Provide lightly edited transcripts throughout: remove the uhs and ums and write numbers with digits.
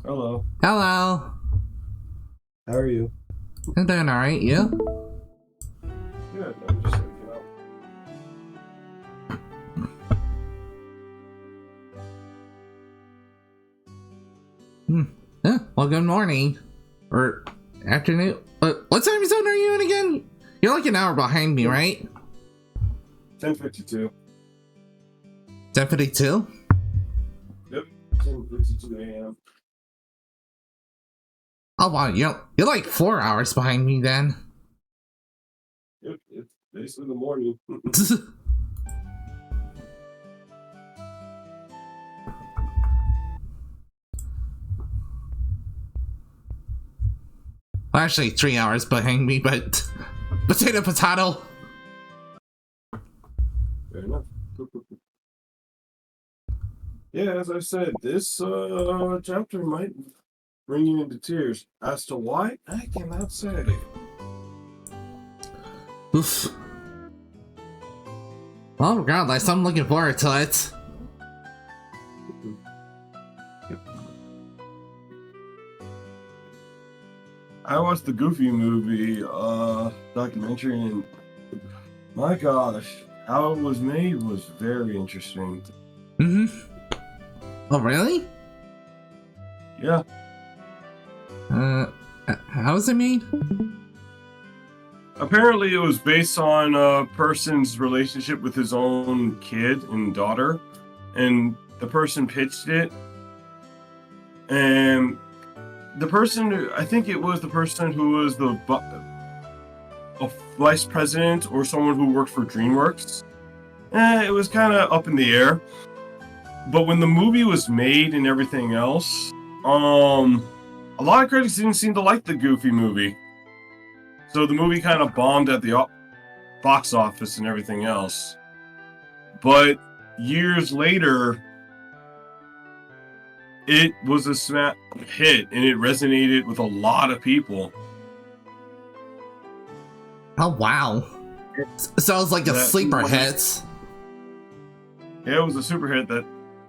Hello. Hello. How are you? I'm doing alright, you? Good. I'm just waking up. Well, good morning. Or afternoon. What time zone are you in again? You're like an hour behind me, right? 10:52. 10:52? Yep. 10:52 a.m. Oh wow, you're like 4 hours behind me then. Yep. It's basically the morning. Well, actually 3 hours behind me, but potato. Fair enough. Yeah, as I said, this chapter might bring you into tears. As to why, I cannot say. Oof. Well, regardless, I'm looking forward to it. I watched the Goofy movie documentary, and my gosh, how it was made was very interesting. Oh really? Yeah. How was it made? Apparently, it was based on a person's relationship with his own kid and daughter, and the person pitched it. And the person, I think it was the person who was a vice president or someone who worked for DreamWorks. It was kind of up in the air. But when the movie was made and everything else, a lot of critics didn't seem to like the Goofy movie. So the movie kind of bombed at the box office and everything else. But years later, it was a smash hit and it resonated with a lot of people. Oh wow. Sounds like a sleeper hit. Yeah, it was a super hit that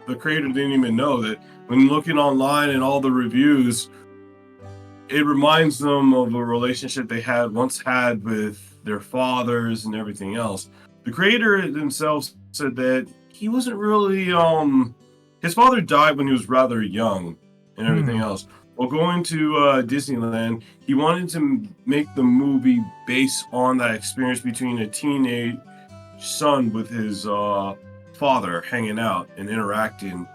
the creator didn't even know. That when looking online and all the reviews, it reminds them of a relationship they once had with their fathers and everything else. The creator himself said that he wasn't really his father died when he was rather young and everything else. While going to Disneyland, he wanted to make the movie based on that experience between a teenage son with his father hanging out and interacting.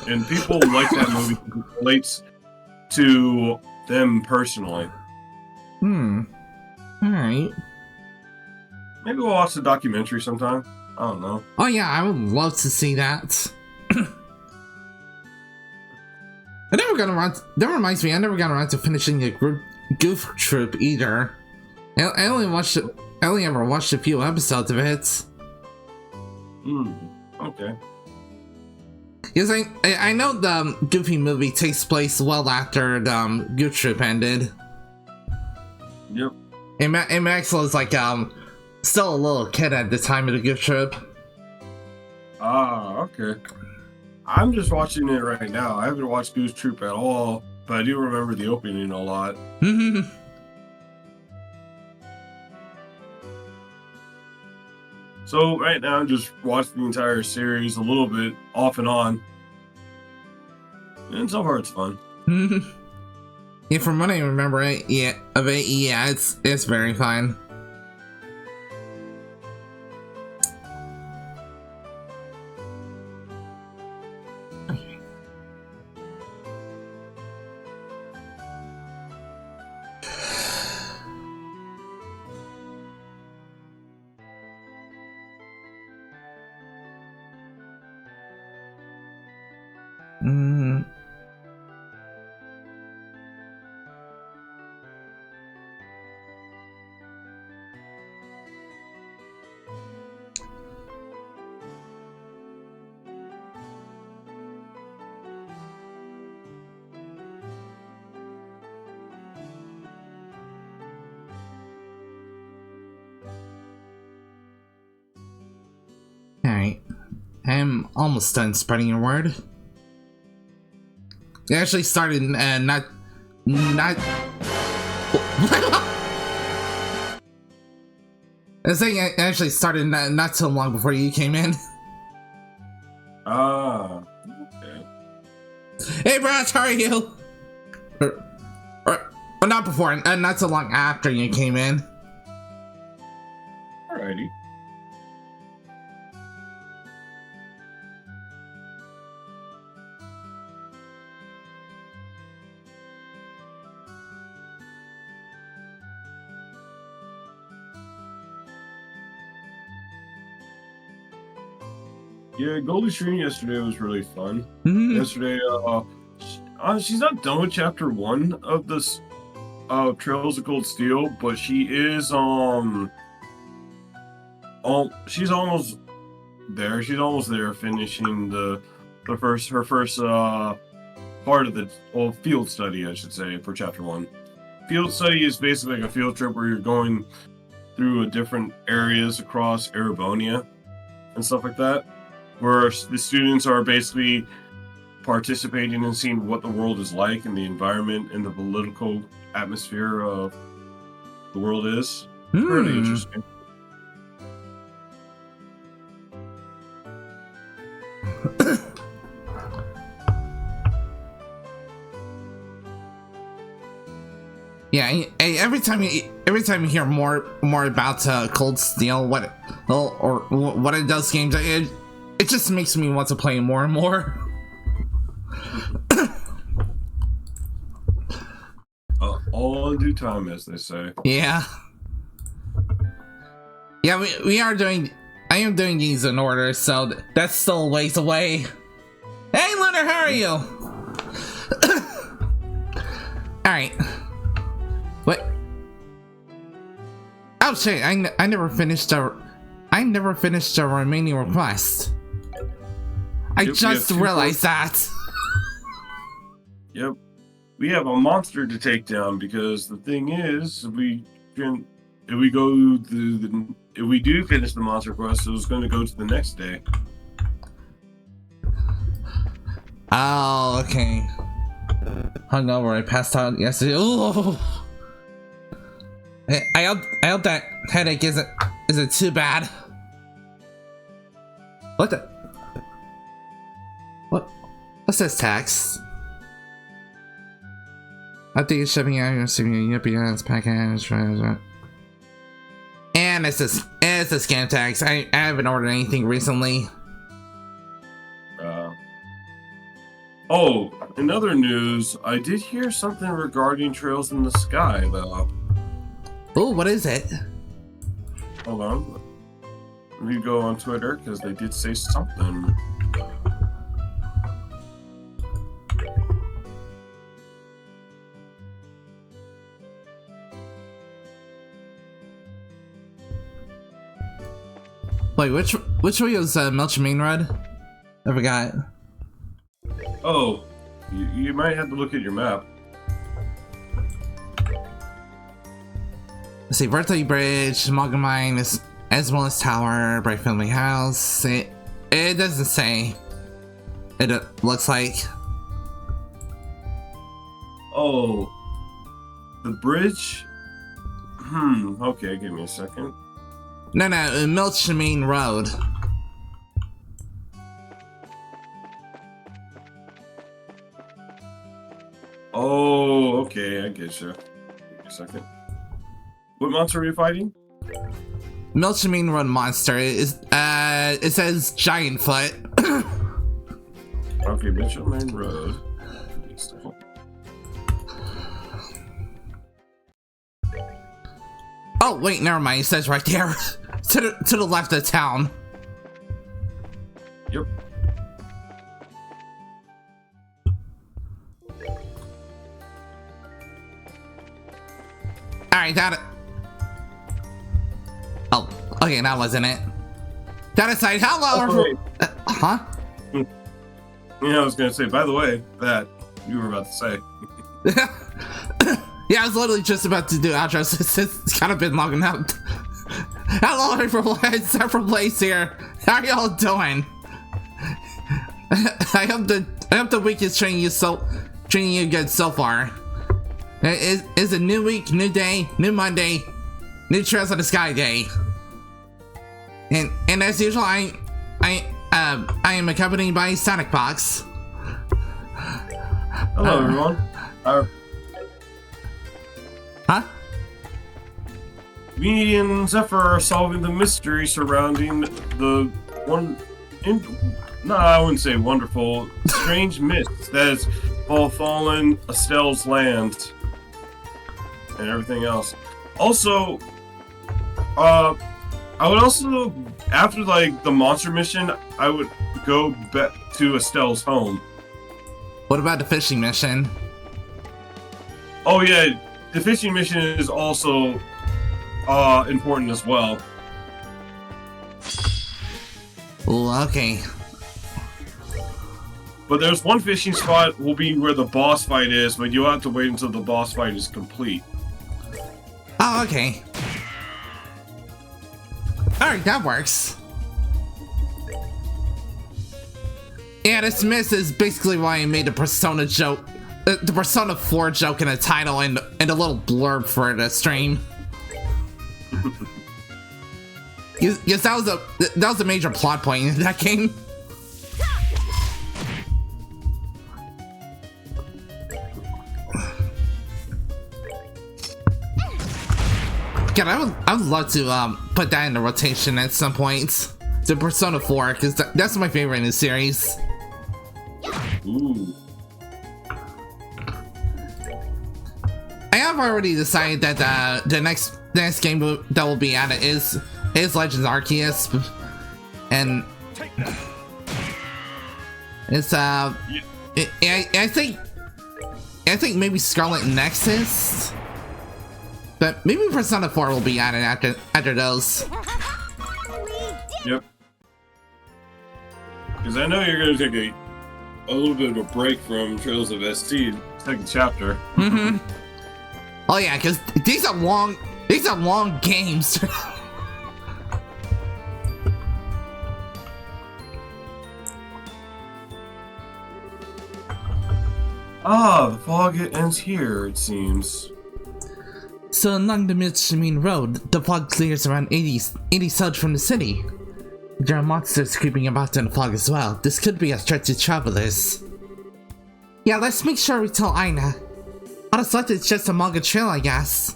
And people like that movie because it relates to them personally. Alright. Maybe we'll watch the documentary sometime. I don't know. Oh yeah, I would love to see that. That reminds me, I never got around to finishing the Goof Troop either. I only ever watched a few episodes of it. Okay. Because I know the Goofy movie takes place well after the Goof Troop ended. Yep. And Max was like still a little kid at the time of the Goof Troop. Ah, okay. I'm just watching it right now. I haven't watched Goose Troop at all, but I do remember the opening a lot. So right now I'm just watching the entire series a little bit off and on. And so far it's fun. Yeah, from what I remember it's very fun. Alright. I'm almost done spreading your word. It actually started not. I was saying it actually started not so long before you came in. Ah, okay. Hey, Brad, how are you? Or not before, not so long after you came in. Alrighty. Yeah, Goldie stream yesterday was really fun. Yesterday, she's not done with chapter 1 of this Trails of Cold Steel, but she is she's almost there. She's almost there, finishing her first part of the field study, I should say, for chapter 1. Field study is basically like a field trip where you're going through different areas across Erebonia and stuff like that, where the students are basically participating and seeing what the world is like and the environment and the political atmosphere of the world is. Really interesting. Yeah, every time you hear more about Cold Steel, what it does games, it just makes me want to play more and more. All in due time, as they say. Yeah. Yeah, we are doing. I am doing these in order, so that's still a ways away. Hey, Lunar, how are you? All right. What? Oh shit! I never finished the remaining request. I just realized that. Yep. We have a monster to take down because the thing is, if we do finish the monster quest, it's going to go to the next day. Oh, okay. Hungover, I passed out yesterday. Ooh. I hope that headache isn't too bad. What the? What's this text? Update shipping out, receiving a yippee ass package. And it's a scam text. I haven't ordered anything recently. Oh, in other news, I did hear something regarding Trails in the Sky, though. Oh, what is it? Hold on. Let me go on Twitter, because they did say something. Wait, which way was Melch Main Road? I forgot. Oh, you might have to look at your map. Let's see, Birthday Bridge, Moggamine, Esmeralda's Tower, Bright Family House. It doesn't say. It looks like. Oh, the bridge? Okay, give me a second. No, Melch Main Road. Oh, okay, I get you. Give me a second. What monster are you fighting? Melch Main Road monster. It says Giant Foot. Okay, Mitchell Main Road. Oh wait, never mind. It says right there, to the left of town. Yep. All right, that. Oh, okay, that wasn't it. That aside, hello. Huh? Yeah, I was gonna say. By the way, that you were about to say. Yeah, I was literally just about to do outro. It's kind of been long enough. Hello, everyone. It's Several Blaze here. How are y'all doing? I hope the week is treating you so treating you good so far. It's a new week, new day, new Monday, new Trails of the Sky day. And as usual, I am accompanied by Sonic Box. Hello, everyone. Huh? Me and Zephyr are solving the mystery surrounding the I wouldn't say wonderful, strange mist that has befallen Estelle's land and everything else. Also, I would also, after like the monster mission, I would go back to Estelle's home. What about the fishing mission? Oh yeah, the fishing mission is also important as well. Ooh, okay. But there's one fishing spot will be where the boss fight is, but you'll have to wait until the boss fight is complete. Oh, okay. Alright, that works. Yeah, this miss is basically why I made the Persona joke, the Persona 4 joke in the title and a little blurb for the stream. Yes, that was a major plot point in that game. God, I would love to put that in the rotation at some point. The Persona 4, because that's my favorite in the series. Ooh. I have already decided that the next game that will be added is Legends Arceus, and it's I think maybe Scarlet Nexus, but maybe Persona 4 will be added after those. Yep. Because I know you're going to take a little bit of a break from Trails of ST, second chapter. Mm-hmm. Oh yeah, because these are long games. The fog ends here, it seems. So along the Midshipman Road, the fog clears around 80 south from the city. There are monsters creeping about in the fog as well. This could be a threat to travelers. Yeah, let's make sure we tell Aina. Out of sight, it's just a manga trail, I guess.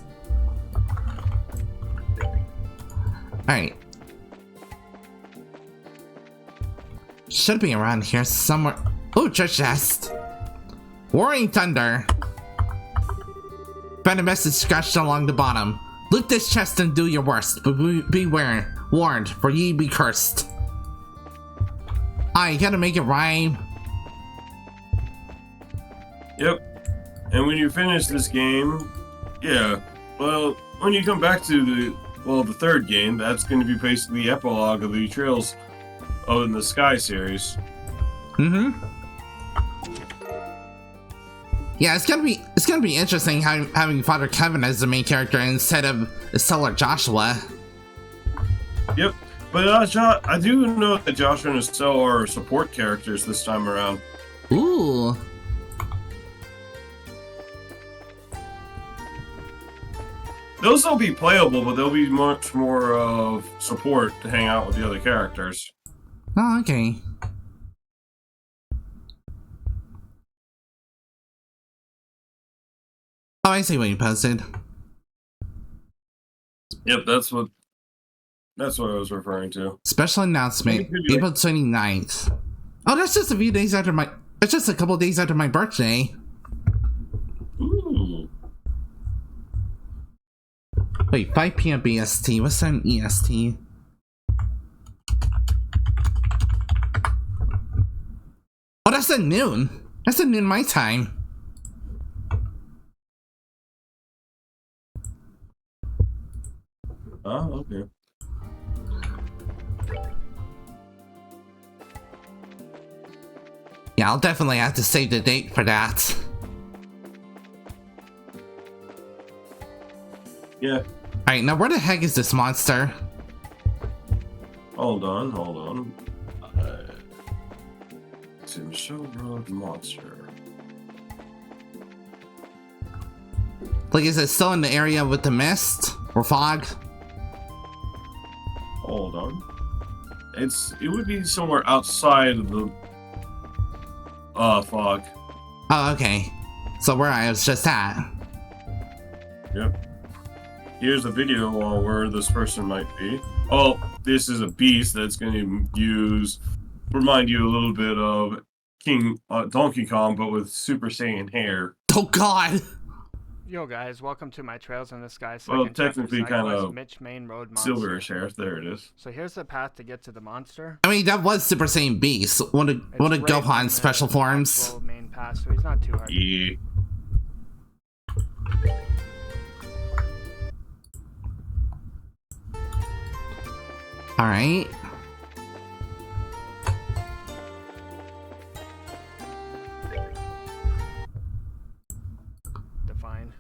Alright. Should be around here somewhere. Oh, church chest. Warring thunder. Found a message scratched along the bottom. Loot this chest and do your worst, but beware. Warned, for ye be cursed. You gotta make it rhyme. Yep. And when you finish this game, yeah, well, when you come back to the third game, that's going to be basically the epilogue of the Trails of the Sky series. Mm-hmm. Yeah, it's gonna be interesting having Father Kevin as the main character instead of Estelle Joshua. Yep, but I do know that Joshua and Estelle are support characters this time around. Ooh. They'll still be playable, but they'll be much more of support to hang out with the other characters. Oh, okay. Oh, I see what you posted. Yep, that's what I was referring to. Special announcement, April 29th. Oh, that's just a few days after my... That's just a couple days after my birthday. Ooh. Wait, 5 p.m. BST. What's time EST? Oh, that's at noon. That's at noon my time. Oh, okay. Yeah, I'll definitely have to save the date for that. Yeah. Alright, now where the heck is this monster? Hold on. Tim Show Road Monster. Like, is it still in the area with the mist or fog? Hold on. It would be somewhere outside of the fog. Oh, okay. So where I was just at. Yep. Here's a video on where this person might be. Oh, this is a beast that's going to remind you a little bit of Donkey Kong, but with Super Saiyan hair. Oh God! Yo guys, welcome to my Trails in the Sky Well, second technically chapter, kind Side Quest, of Mitch Main Road Monster. Silverish hair. There it is. So here's the path to get to the monster. I mean, that was Super Saiyan Beast. One of Right Gohan's special forms. actual main path, so he's not too hard. Yeah. All right. Define.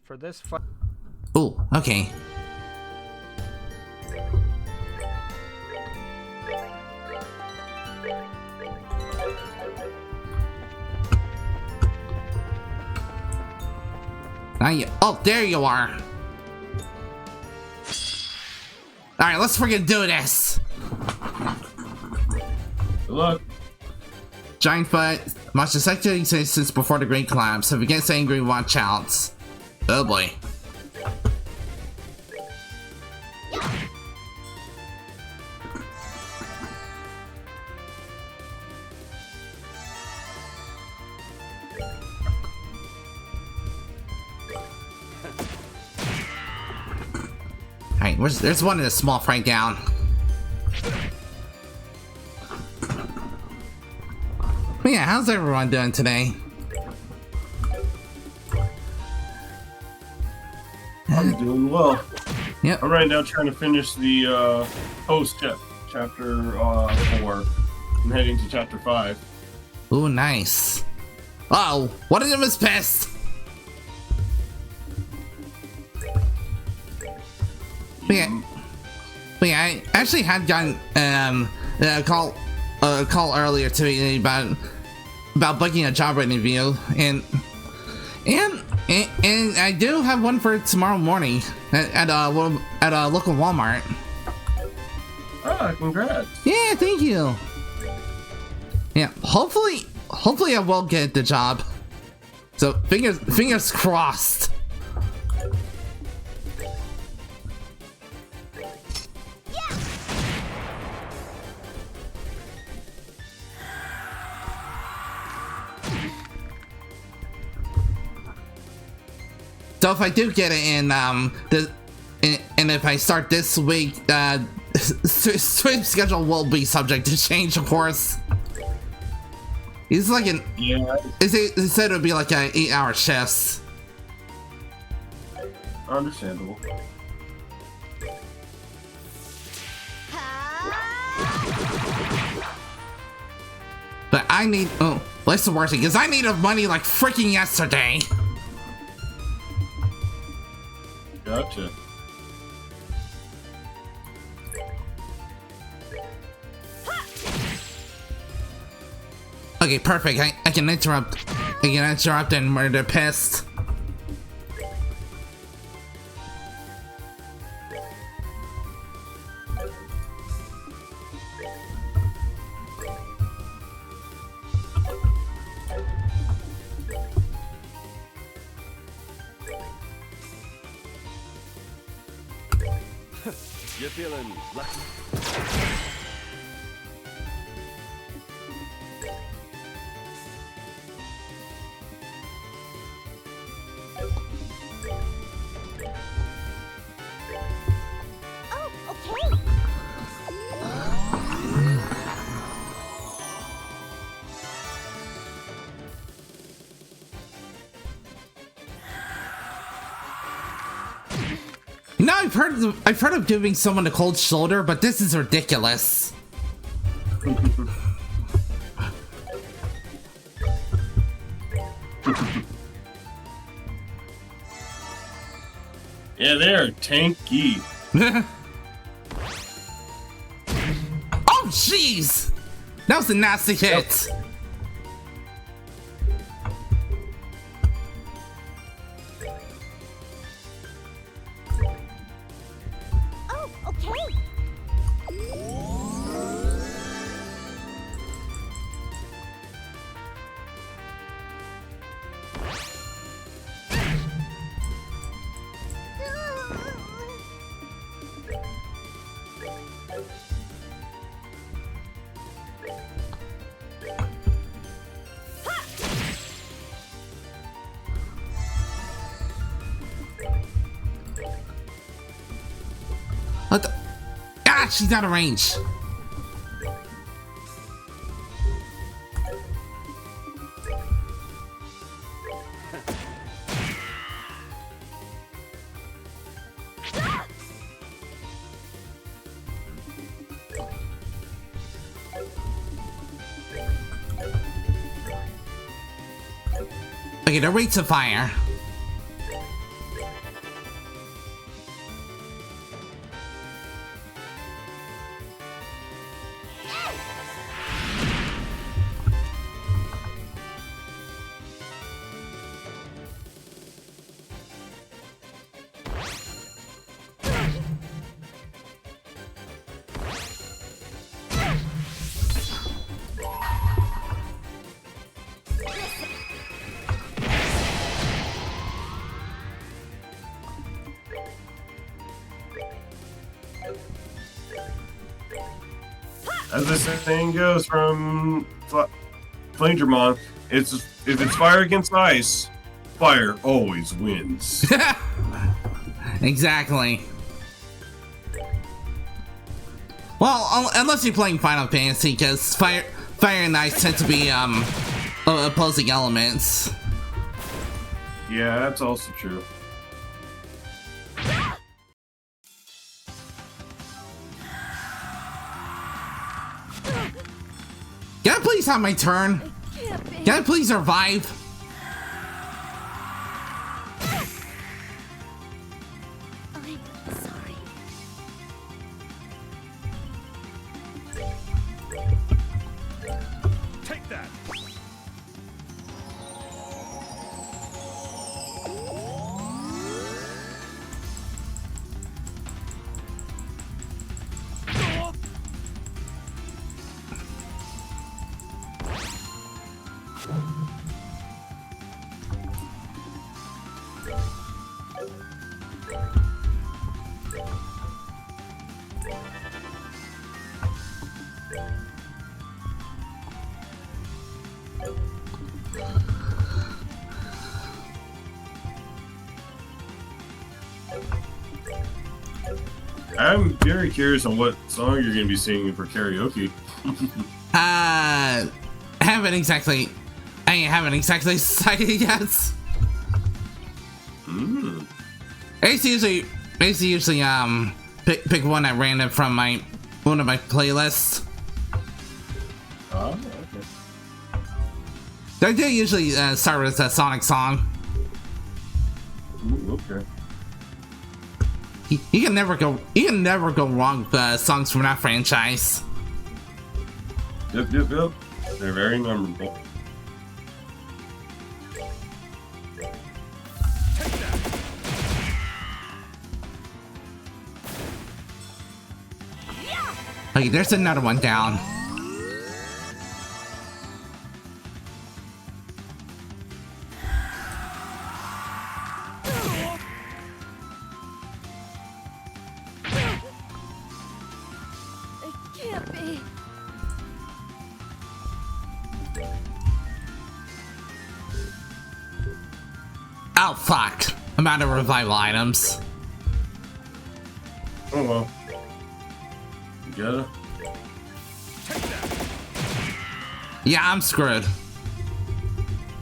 For this fight. Oh, okay. Oh, there you are. All right, let's freaking do this. Good luck. Giant foot. Monster sector exists since before the Great Collapse. If it gets angry, watch out. Oh boy. Alright, there's one in a small fight down. But yeah, how's everyone doing today? I'm doing well. Yep. I'm right now trying to finish the post chapter 4. I'm heading to chapter 5. Ooh, nice. Uh oh, one of them is pissed. But yeah, I actually had gotten a call earlier today about booking a job interview, and I do have one for tomorrow morning at a local Walmart. Ah, congrats. Yeah, thank you. Yeah, hopefully I will get the job. So fingers crossed. So if I do get it in, and if I start this week, stream schedule will be subject to change, of course. It's like it said it would be like an 8-hour shifts. Understandable. But I need, oh, that's the worst thing, because I needed money like freaking yesterday. Gotcha. Okay, perfect. I can interrupt. And murder pest. You're feeling lucky. Oh, okay. You know, I've heard of giving someone a cold shoulder, but this is ridiculous. Yeah, they're tanky. Oh, jeez! That was a nasty hit. Ah, she's out of range. Okay, the rates of fire. As the saying goes from Flanger, it's if it's fire against ice, fire always wins. Exactly. Well, unless you're playing Final Fantasy, because fire and ice tend to be opposing elements. Yeah, that's also true. Can I please have my turn? Can I please survive? I'm sorry. Take that. I'm very curious on what song you're going to be singing for karaoke. I haven't exactly decided yet. It's usually pick one at random from one of my playlists. Oh, okay. They do usually start with a Sonic song. Ooh, okay. You can never go wrong with songs from that franchise. Yep. They're very memorable. Okay, there's another one down. It can't be. Oh fuck! I'm out of revival items. Oh well. You gotta. Yeah, I'm screwed.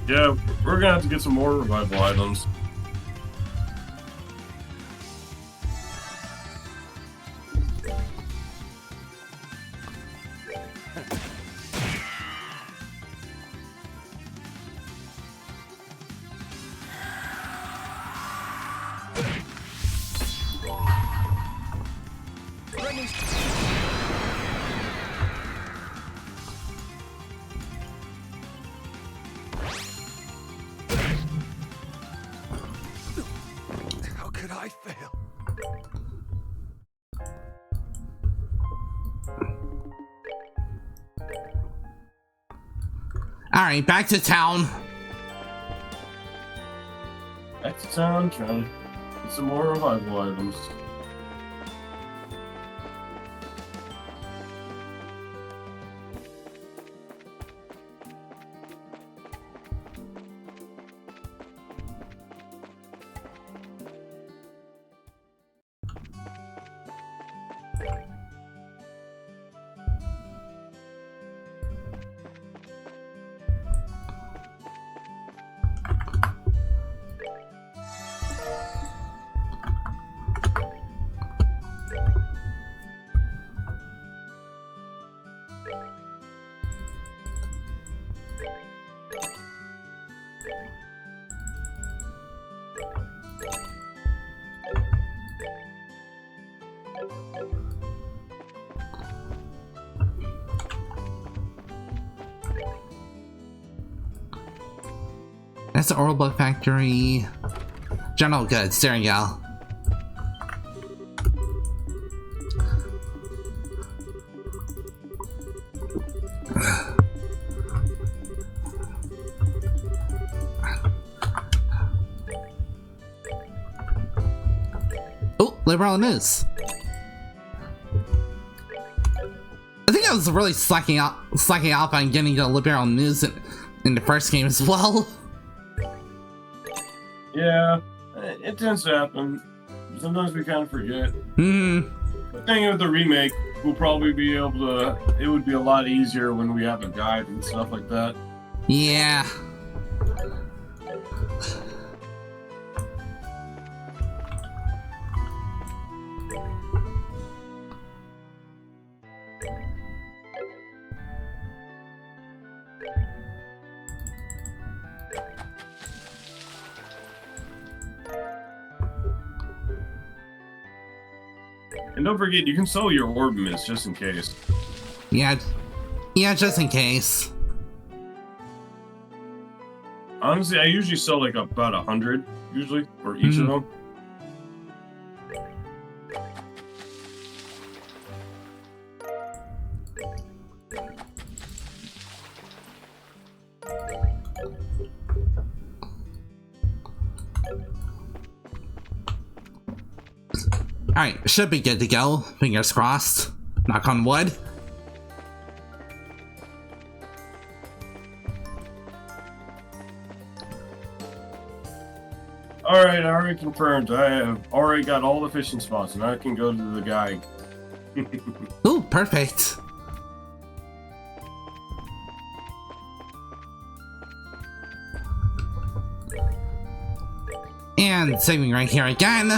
Yeah, we're gonna have to get some more revival items. How could I fail? Alright, back to town. Back to town, trying to get some more revival items. That's the Oral Book Factory. General goods, there you go. Oh, liberal news. I think I was really slacking off on getting the liberal news in the first game as well. Yeah, it tends to happen. Sometimes we kind of forget. Hmm. The thing with the remake, we'll probably be able to. It would be a lot easier when we have a guide and stuff like that. Yeah. And don't forget, you can sell your orb mist just in case. Yeah, just in case. Honestly, I usually sell like about 100, usually, for each of them. Alright, should be good to go. Fingers crossed. Knock on wood. Alright, I already confirmed. I have already got all the fishing spots, and I can go to the guy. Ooh, perfect. And saving right here again.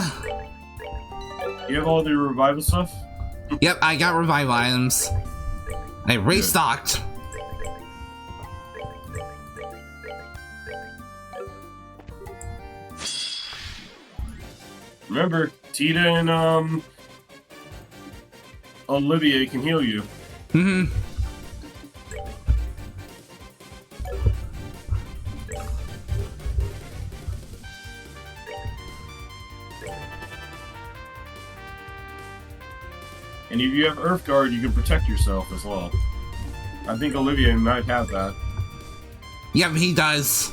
You have all the revival stuff? Yep, I got revive items. I restocked. Remember, Tita and Olivier can heal you. Mm-hmm. And if you have Earth Guard, you can protect yourself as well. I think Olivier might have that. Yep, he does.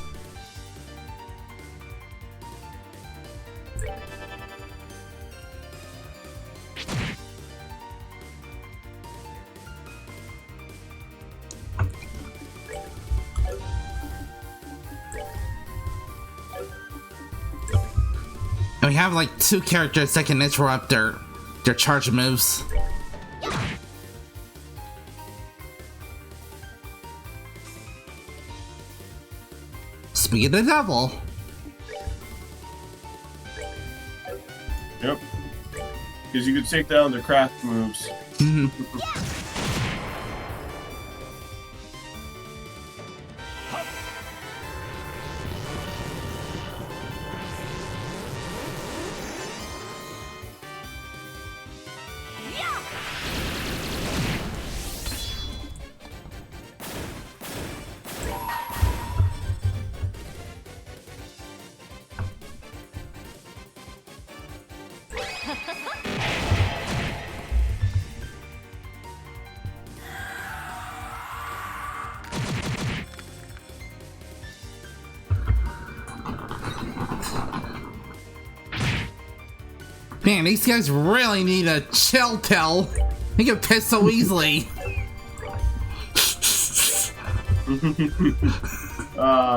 And we have like 2 characters that can interrupt their charge moves. Speed of the devil. Yep. Because you could take down their craft moves. Man, these guys really need a chill pill. They get pissed so easily.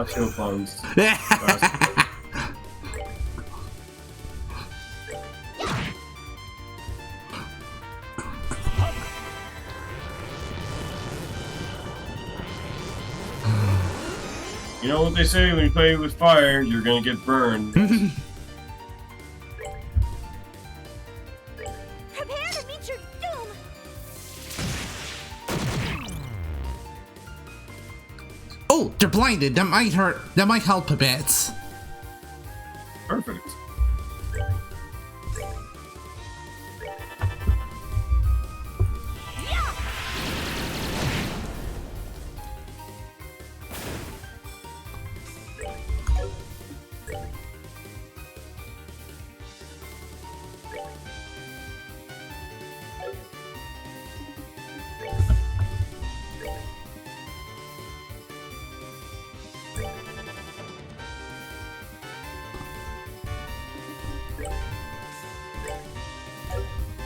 Chill phones. You know what they say, when you play with fire, you're gonna get burned. Prepare to meet your doom! Oh, they're blinded. That might hurt. That might help a bit. Perfect.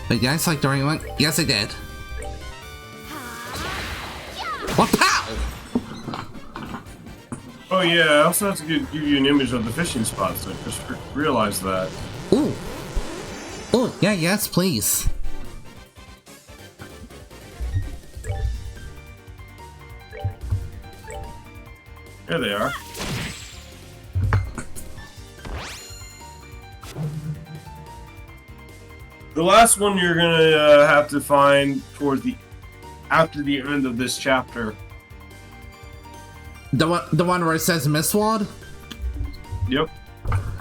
Wait, did I select the right one? Yes, I did. What? Pow! Oh yeah, I also have to give you an image of the fishing spots. I just realized that. Ooh. Oh, yeah, yes, please. There they are. The last one you're gonna have to find after the end of this chapter. The one where it says Mistwad? Yep.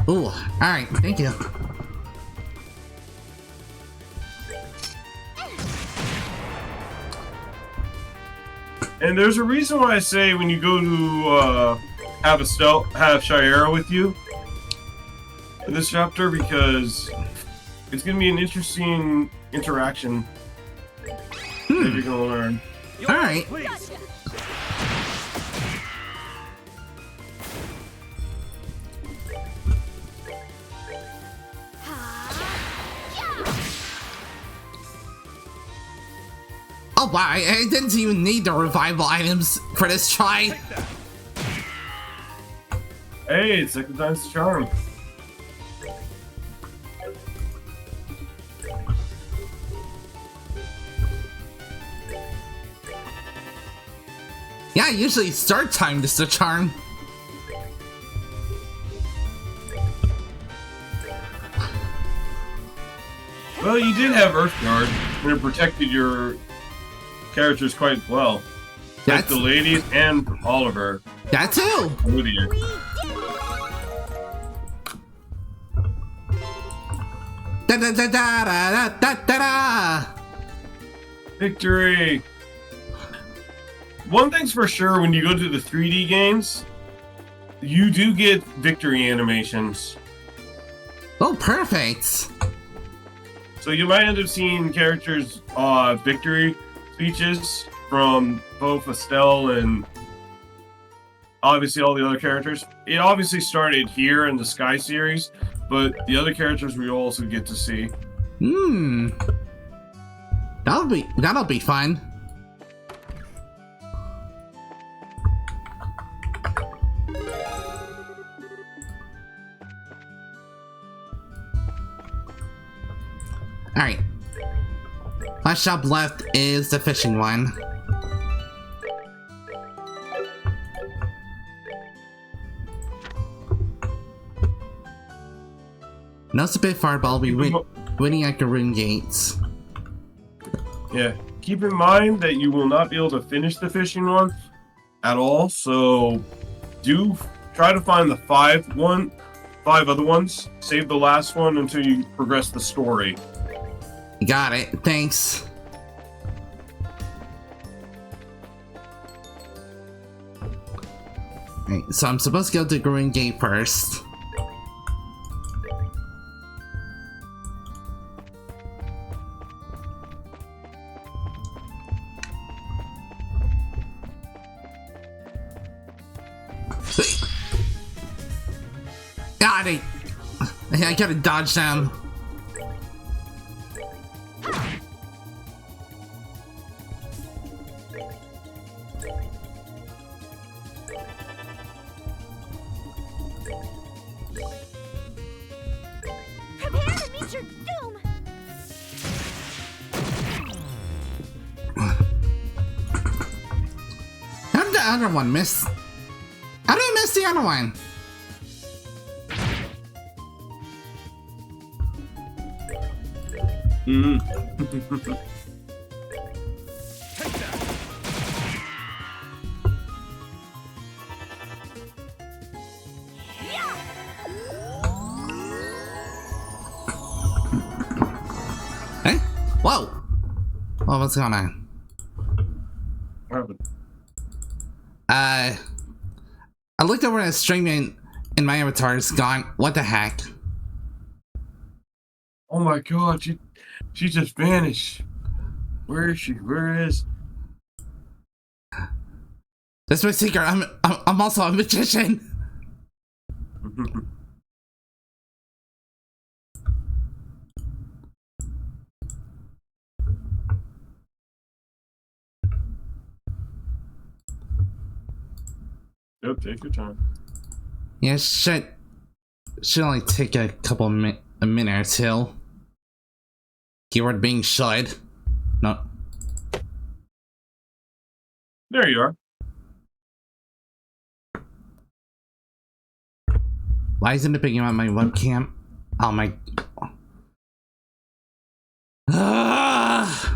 Ooh, alright, thank you. And there's a reason why I say when you go to have Shayera with you in this chapter, because it's gonna be an interesting interaction that you're gonna learn. Alright. Oh wow, I didn't even need the revival items for this try. Hey, it's second time's the charm. Yeah, usually start time is the charm. Well, you did have Earthguard, and it protected your characters quite well. Like That's the ladies and Oliver. that too. Lydia. Da da da da da da da da. Victory! One thing's for sure, when you go to the 3D games, you do get victory animations. Oh, perfect. So you might end up seeing characters' victory speeches from both Estelle and obviously all the other characters. It obviously started here in the Sky series, but the other characters we also get to see. That'll be fun. Alright. Last shop left is the fishing one. Now it's a bit far, but I'll be waiting at the rune gates. Yeah, keep in mind that you will not be able to finish the fishing one at all, so do try to find the five other ones. Save the last one until you progress the story. Got it, thanks. Right, so I'm supposed to go to Green Gate first. Got it! I gotta dodge them. Prepare to meet your doom! How did the other one miss? How did I miss the other one? what's going on? What happened? I looked over at streaming and my avatar is gone. What the heck? Oh my god, she just vanished. Where is she? Where is? That's my secret. I'm also a magician. Yep, take your time. Yeah, should only take a minute or two. Keyword being should. No. There you are. Why isn't it picking up my webcam? Oh my. Ah!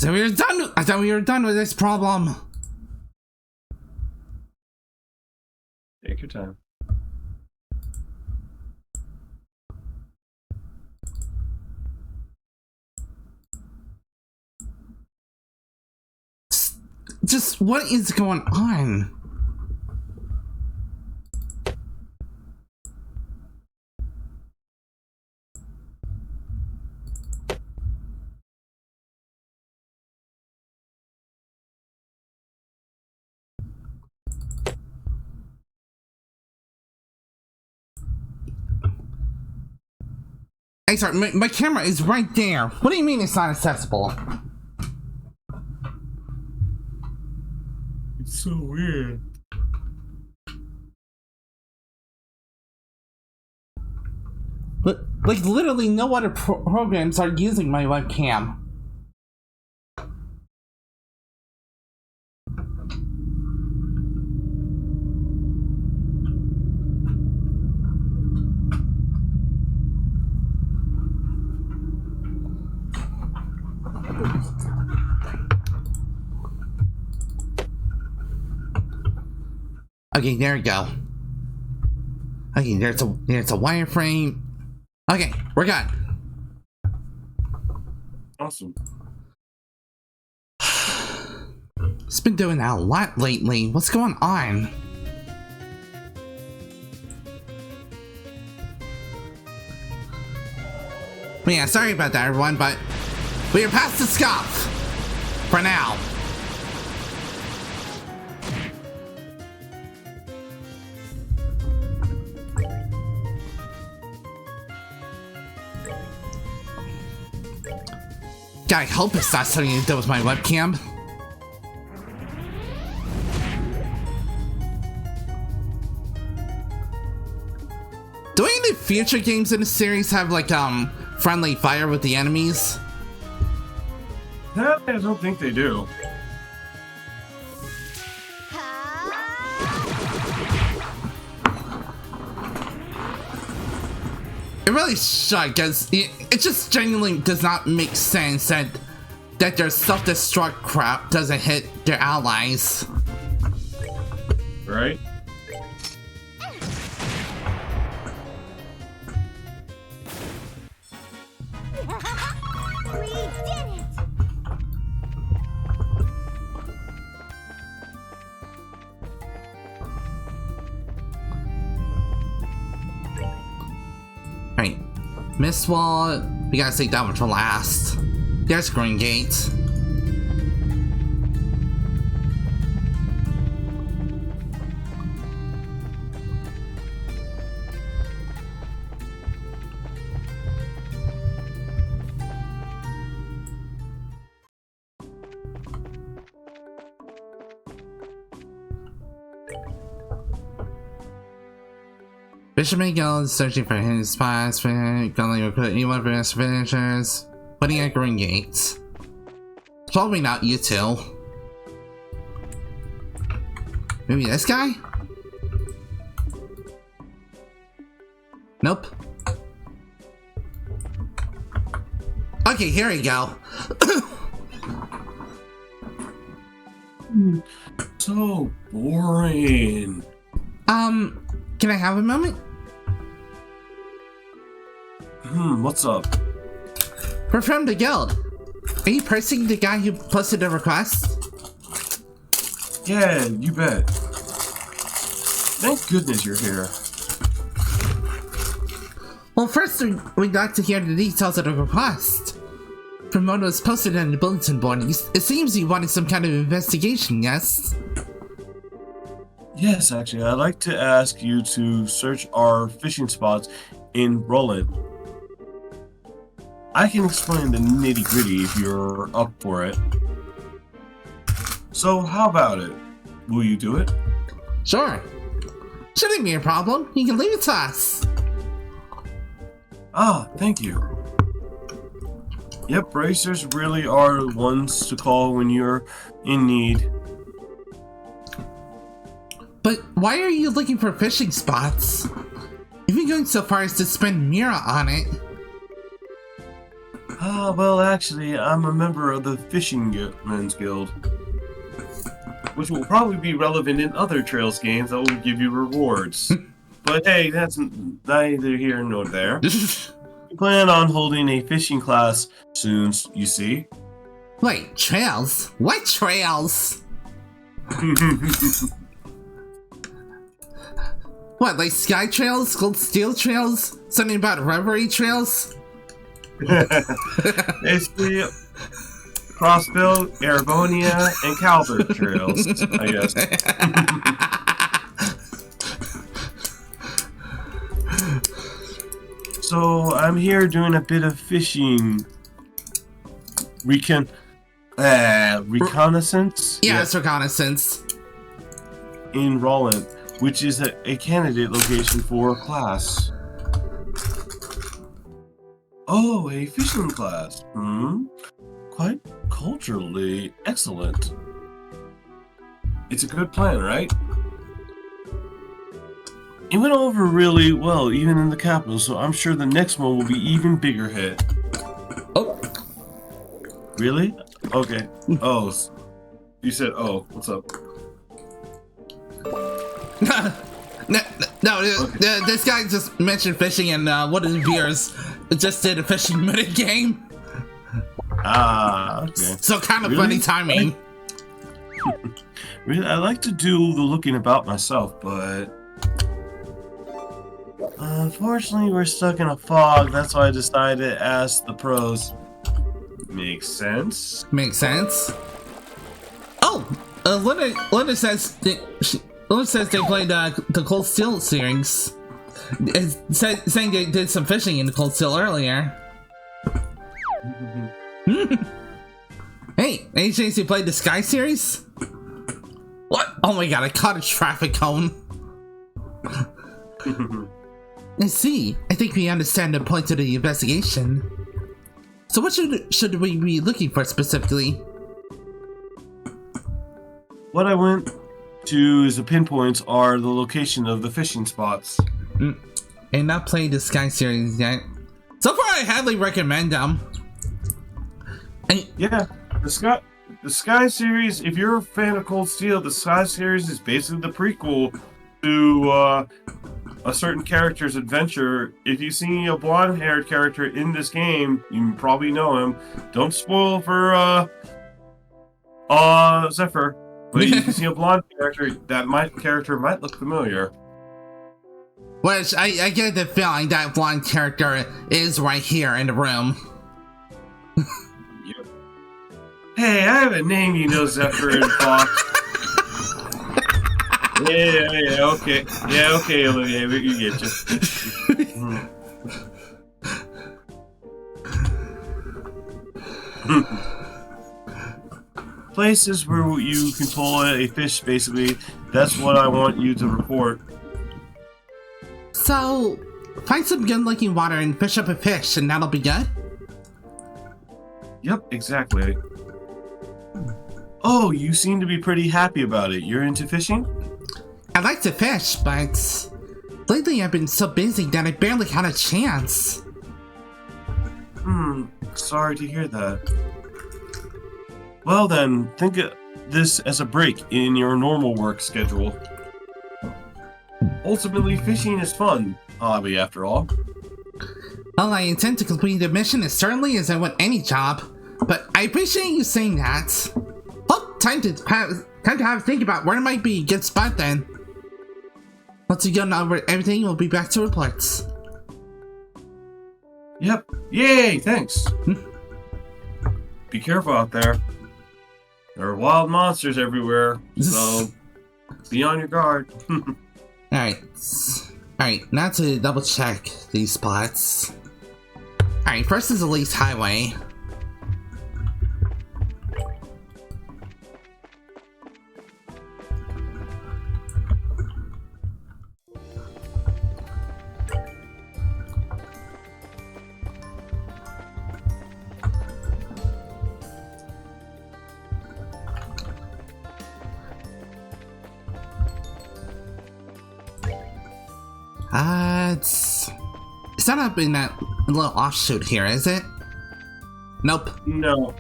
I thought we were done with this problem. Take your time. Just what is going on? Hey, sorry, my camera is right there. What do you mean it's not accessible? It's so weird. Like literally no other programs are using my webcam. Okay, there we go. Okay, there's a wireframe. Okay, we're good. Awesome. It's been doing that a lot lately. What's going on? Well, yeah, sorry about that, everyone, but we are past the scuff for now. God, I hope it's not something to do with my webcam. Do any of the future games in the series have like friendly fire with the enemies? That I don't think they do. It really should, because it just genuinely does not make sense that their self-destruct crap doesn't hit their allies. Right? We did it! Right, Mist Wall, we gotta save that one for last. There's Green Gate. Bishop Miguel is searching for his spots, gonna recruit anyone for his finishers, putting at Green Gates. Probably not you two. Maybe this guy? Nope. Okay, here we go. So boring. Can I have a moment? What's up? We're from the guild. Are you personally the guy who posted the request? Yeah, you bet. Thank goodness you're here. Well, first we'd like to hear the details of the request. From what was posted on the bulletin board, it seems you wanted some kind of investigation, yes? Yes, actually, I'd like to ask you to search our fishing spots in Roland. I can explain the nitty-gritty if you're up for it. So, how about it? Will you do it? Sure. Shouldn't be a problem. You can leave it to us. Ah, thank you. Yep, racers really are the ones to call when you're in need. But why are you looking for fishing spots? Even going so far as to spend Mira on it. Ah, well, actually, I'm a member of the Men's Guild, which will probably be relevant in other Trails games that will give you rewards. But hey, that's neither here nor there. We plan on holding a fishing class soon, you see. Wait, trails? What trails? What, like sky trails, gold steel trails, something about reverie trails? Basically, Crossbill, Arabonia, and Calvert trails, I guess. So I'm here doing a bit of fishing reconnaissance. Yeah, it's reconnaissance. In Roland, which is a candidate location for a class. Oh, a fishing class. Quite culturally excellent. It's a good plan, right? It went over really well, even in the capital, so I'm sure the next one will be even bigger hit. Oh. Really? Okay. Oh. You said, oh, what's up? No, this guy just mentioned fishing, and one of the viewers just did a fishing minute game. Ah, okay. So kind of Really? funny timing. Really, I like to do the looking about myself, but unfortunately we're stuck in a fog. That's why I decided to ask the pros. Makes sense. Makes sense. Oh, Linda says Linda says they played the Cold Steel series. Saying they did some fishing in the Cold Steel earlier. Hey, any chance you played the Sky series? What? Oh my god, I caught a traffic cone. I see. I think we understand the point of the investigation. So what should we be looking for specifically? What I went to as the pinpoints are the location of the fishing spots. And not played the Sky series yet. So far, I highly recommend them. Yeah, the Sky series. If you're a fan of Cold Steel, the Sky series is basically the prequel to a certain character's adventure. If you see a blonde-haired character in this game, you probably know him. Don't spoil for Zephyr, but if you see a blonde character, character might look familiar. Which I get the feeling that blonde character is right here in the room. Yep. Hey, I have a name, you know, Zephyr and Fox. Yeah, okay. Yeah, okay, Olivier, we get you. Places where you can pull a fish, basically. That's what I want you to report. So, find some good-looking water and fish up a fish, and that'll be good? Yep, exactly. Oh, you seem to be pretty happy about it. You're into fishing? I like to fish, but lately I've been so busy that I barely had a chance. Sorry to hear that. Well then, think of this as a break in your normal work schedule. Ultimately, fishing is fun hobby after all. Well, I intend to complete the mission as certainly as I would any job, but I appreciate you saying that. Well, time to have a think about where it might be a good spot then. Once we go over everything, we'll be back to reports. Yep. Yay, thanks. Be careful out there. There are wild monsters everywhere, so be on your guard. Alright, now to double check these spots. Alright, first is the Least Highway. It's not up in that little offshoot here, is it? Nope. No.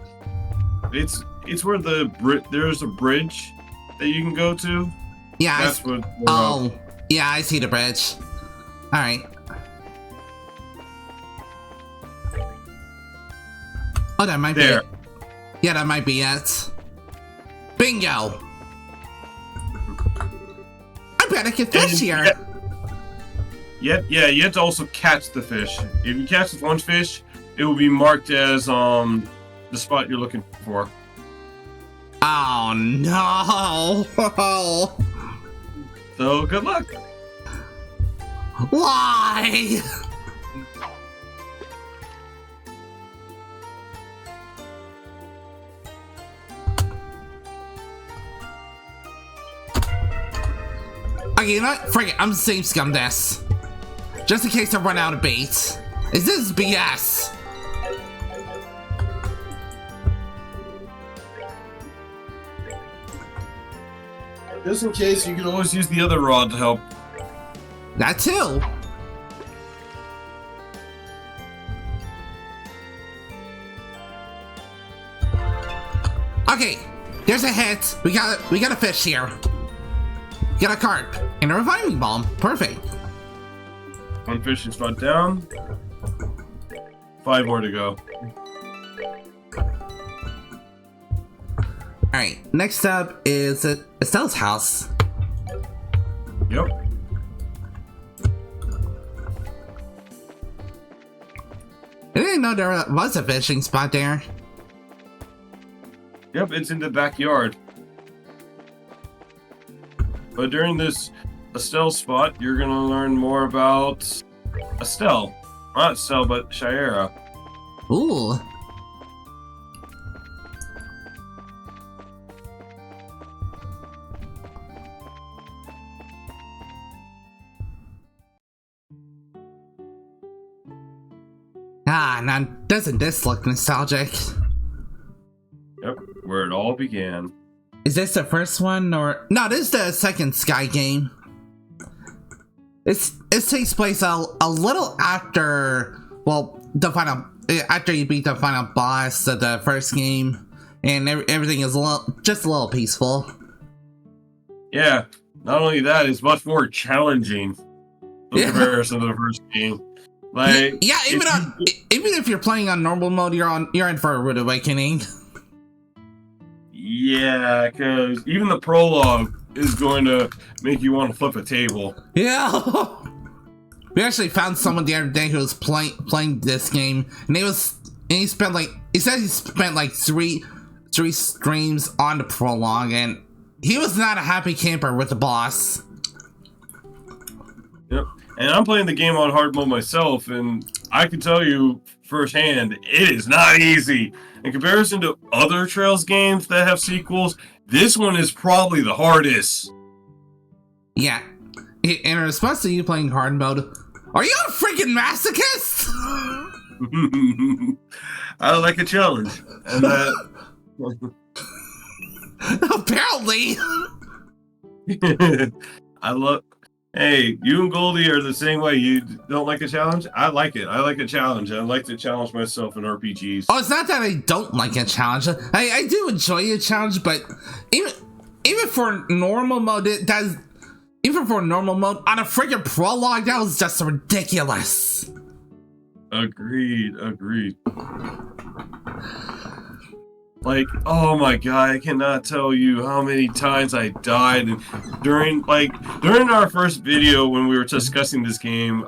It's where there's a bridge that you can go to. Yeah, that's what. Oh, yeah, I see the bridge. All right. Oh, that might be it. Yeah, that might be it. Bingo! I bet I can fish here. Yeah, you have to also catch the fish. If you catch one fish, it will be marked as the spot you're looking for. Oh no! So good luck. Why? Okay, you know what? Frick it, I'm safe scum this. Just in case I run out of bait. Is this BS? Just in case, you can always use the other rod to help. That too. Okay, there's a hit. We got a fish here. Got a carp and a reviving bomb. Perfect. One fishing spot down. 5 more to go. Alright, next up is Estelle's house. Yep. I didn't know there was a fishing spot there. Yep, it's in the backyard. But during this Estelle spot, you're gonna learn more about Estelle. Not Estelle, but Shira. Ooh. Ah, now doesn't this look nostalgic? Yep, where it all began. Is this the first one or no? This is the second Sky game. It takes place a little after, well, after you beat the final boss of the first game, and everything is just a little peaceful. Yeah, not only that, it's much more challenging in comparison to the first game. Like, yeah, even if you're playing on normal mode, you're in for a rude awakening. Yeah, because even the prologue is going to make you want to flip a table. Yeah. We actually found someone the other day who was playing this game, and he said he spent like three streams on the prologue, and he was not a happy camper with the boss. Yep. And I'm playing the game on hard mode myself, and I can tell you firsthand, it is not easy. In comparison to other Trails games that have sequels, this one is probably the hardest. Yeah. In response to you playing hard mode, are you a freaking masochist? I like a challenge. And that... Apparently. I love... Hey, you and Goldie are the same way. You don't like a challenge? I like it. I like a challenge. I like to challenge myself in RPGs. Oh, it's not that I don't like a challenge. I do enjoy a challenge, but even for normal mode, even for normal mode, on a freaking prologue, that was just ridiculous. Agreed. Like, oh my god, I cannot tell you how many times I died. And during our first video when we were discussing this game,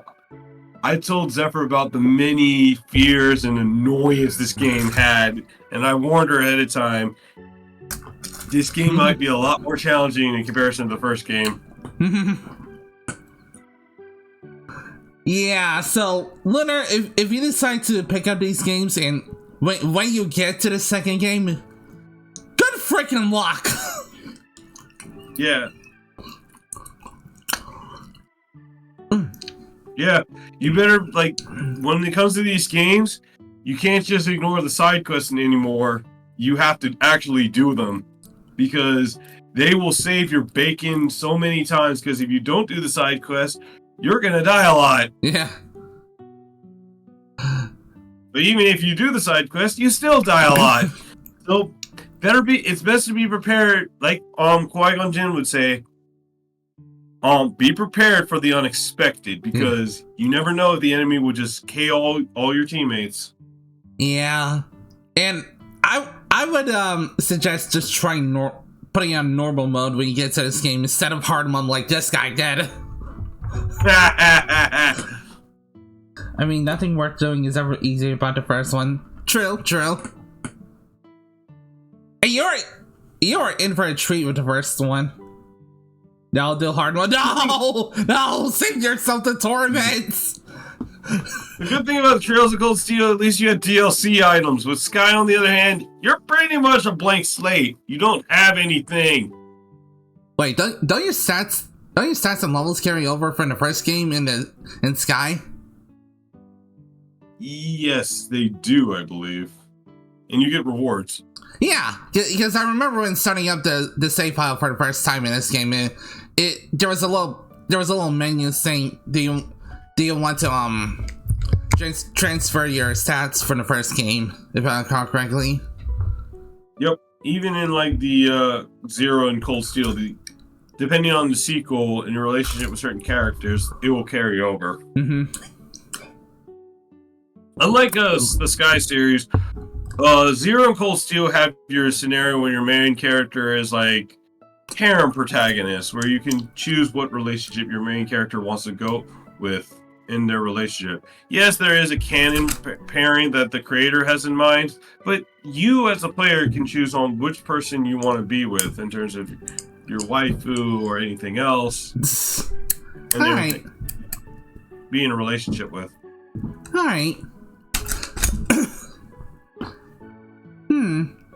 I told Zephyr about the many fears and annoyance this game had, and I warned her ahead of time. This game might be a lot more challenging in comparison to the first game. Yeah, so Lunar, if you decide to pick up these games and when you get to the second game, good freaking luck. Yeah. Yeah, you better, like, when it comes to these games, you can't just ignore the side quests anymore. You have to actually do them, because they will save your bacon so many times, because if you don't do the side quest, you're gonna die a lot. Yeah. But even if you do the side quest, you still die a lot. So it's best to be prepared, like Qui-Gon Jinn would say, be prepared for the unexpected, because you never know if the enemy will just KO all your teammates. Yeah. And I would suggest just trying putting on normal mode when you get to this game instead of hard mode like this guy did. I mean, nothing worth doing is ever easy about the first one. True. Hey, you're in for a treat with the first one. Now do hard mode. No, save yourself the torments. The good thing about Trails of Cold Steel, at least you had DLC items. With Sky, on the other hand, you're pretty much a blank slate. You don't have anything. Wait, don't your stats and levels carry over from the first game in Sky? Yes, they do, I believe. And you get rewards. Yeah, because I remember when starting up the save file for the first time in this game, there was a little menu saying, do you want to transfer your stats from the first game, if I recall correctly? Yep. Even in like the Zero and Cold Steel, depending on the sequel and your relationship with certain characters, it will carry over. Mm-hmm. Unlike the Sky series, Zero and Cold Steel have your scenario where your main character is like harem protagonist, where you can choose what relationship your main character wants to go with in their relationship. Yes, there is a canon pairing that the creator has in mind, but you as a player can choose on which person you want to be with in terms of your waifu or anything else. And Alright. Be in a relationship with. Alright.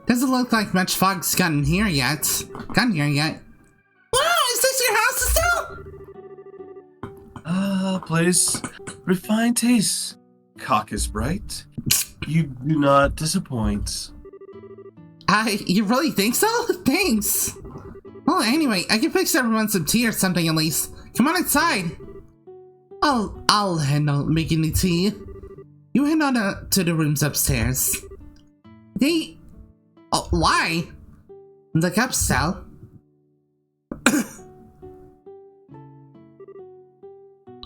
Doesn't look like much fog's gotten here yet. Wow, is this your house still? Place refined tastes. Cock is bright. You do not disappoint. You really think so? Thanks. Well, anyway, I can fix everyone some tea or something at least. Come on inside. I'll handle making the tea. You head on to the rooms upstairs. Why? Look up, Sal.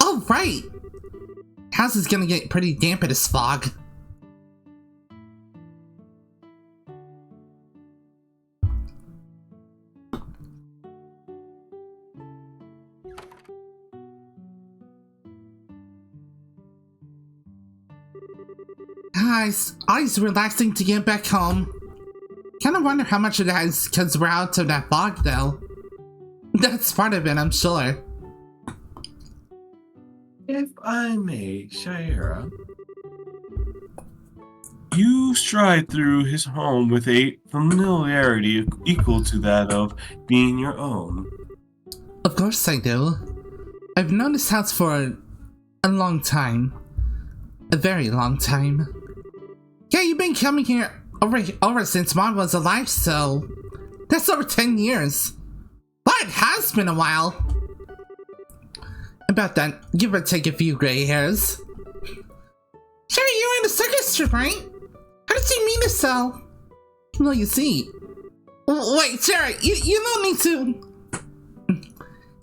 Oh, right. House is gonna get pretty damp in this fog. Guys, always relaxing to get back home. Kinda wonder how much of that is because we're out of that fog, though. That's part of it, I'm sure. If I may, Shaira, you stride through his home with a familiarity equal to that of being your own. Of course I do. I've known this house for a long time. A very long time. Yeah, you've been coming here over since Mom was alive, so that's over 10 years. But it has been a while. About that, give or take a few gray hairs. Sure, you were in the circus trip, right? How did you meet us all? Well, you see. Wait, Sarah, you don't need to.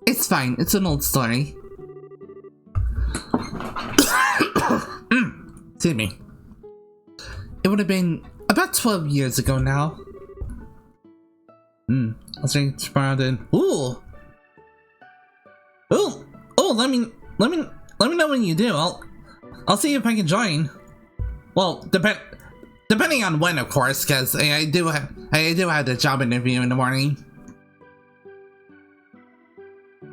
It's fine, it's an old story. Excuse me. It would have been about 12 years ago now. I was thinking tomorrow then. Ooh! Ooh! Oh, let me know when you do. I'll see if I can join. Well, depending on when, of course, because I do have the job interview in the morning.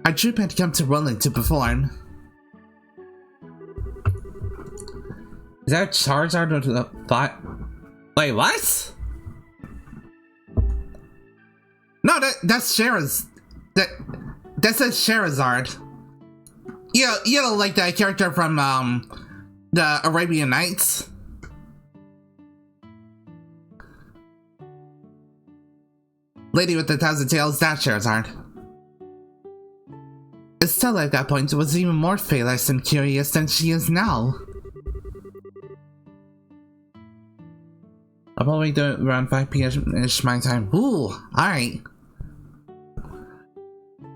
Our troop had come to Roland to perform. Is that Charizard or the bot? Wait, what? No, that's Sheraz. That says Charizard. Yeah, you know, like that character from the Arabian Nights. Lady with the Thousand Tails, that's Charizard. Estella at that point was even more fearless and curious than she is now. I'll probably do it around 5 p.m.-ish my time. Ooh, alright.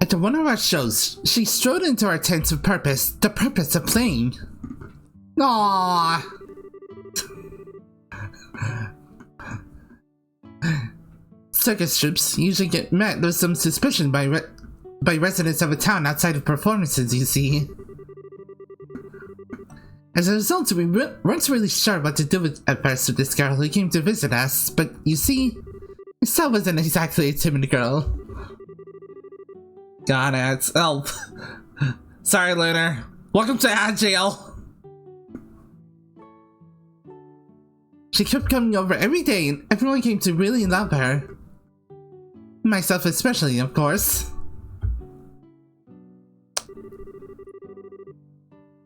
After one of our shows, she strode into our tent with purpose, the purpose of playing. Aww. Circus troops usually get met with some suspicion by residents of a town outside of performances, you see. As a result, we weren't really sure what to do at first with this girl who came to visit us, but you see, Estelle wasn't exactly a timid girl. Got it. Oh. Sorry, Lunar. Welcome to ad jail. She kept coming over every day and everyone came to really love her. Myself especially, of course.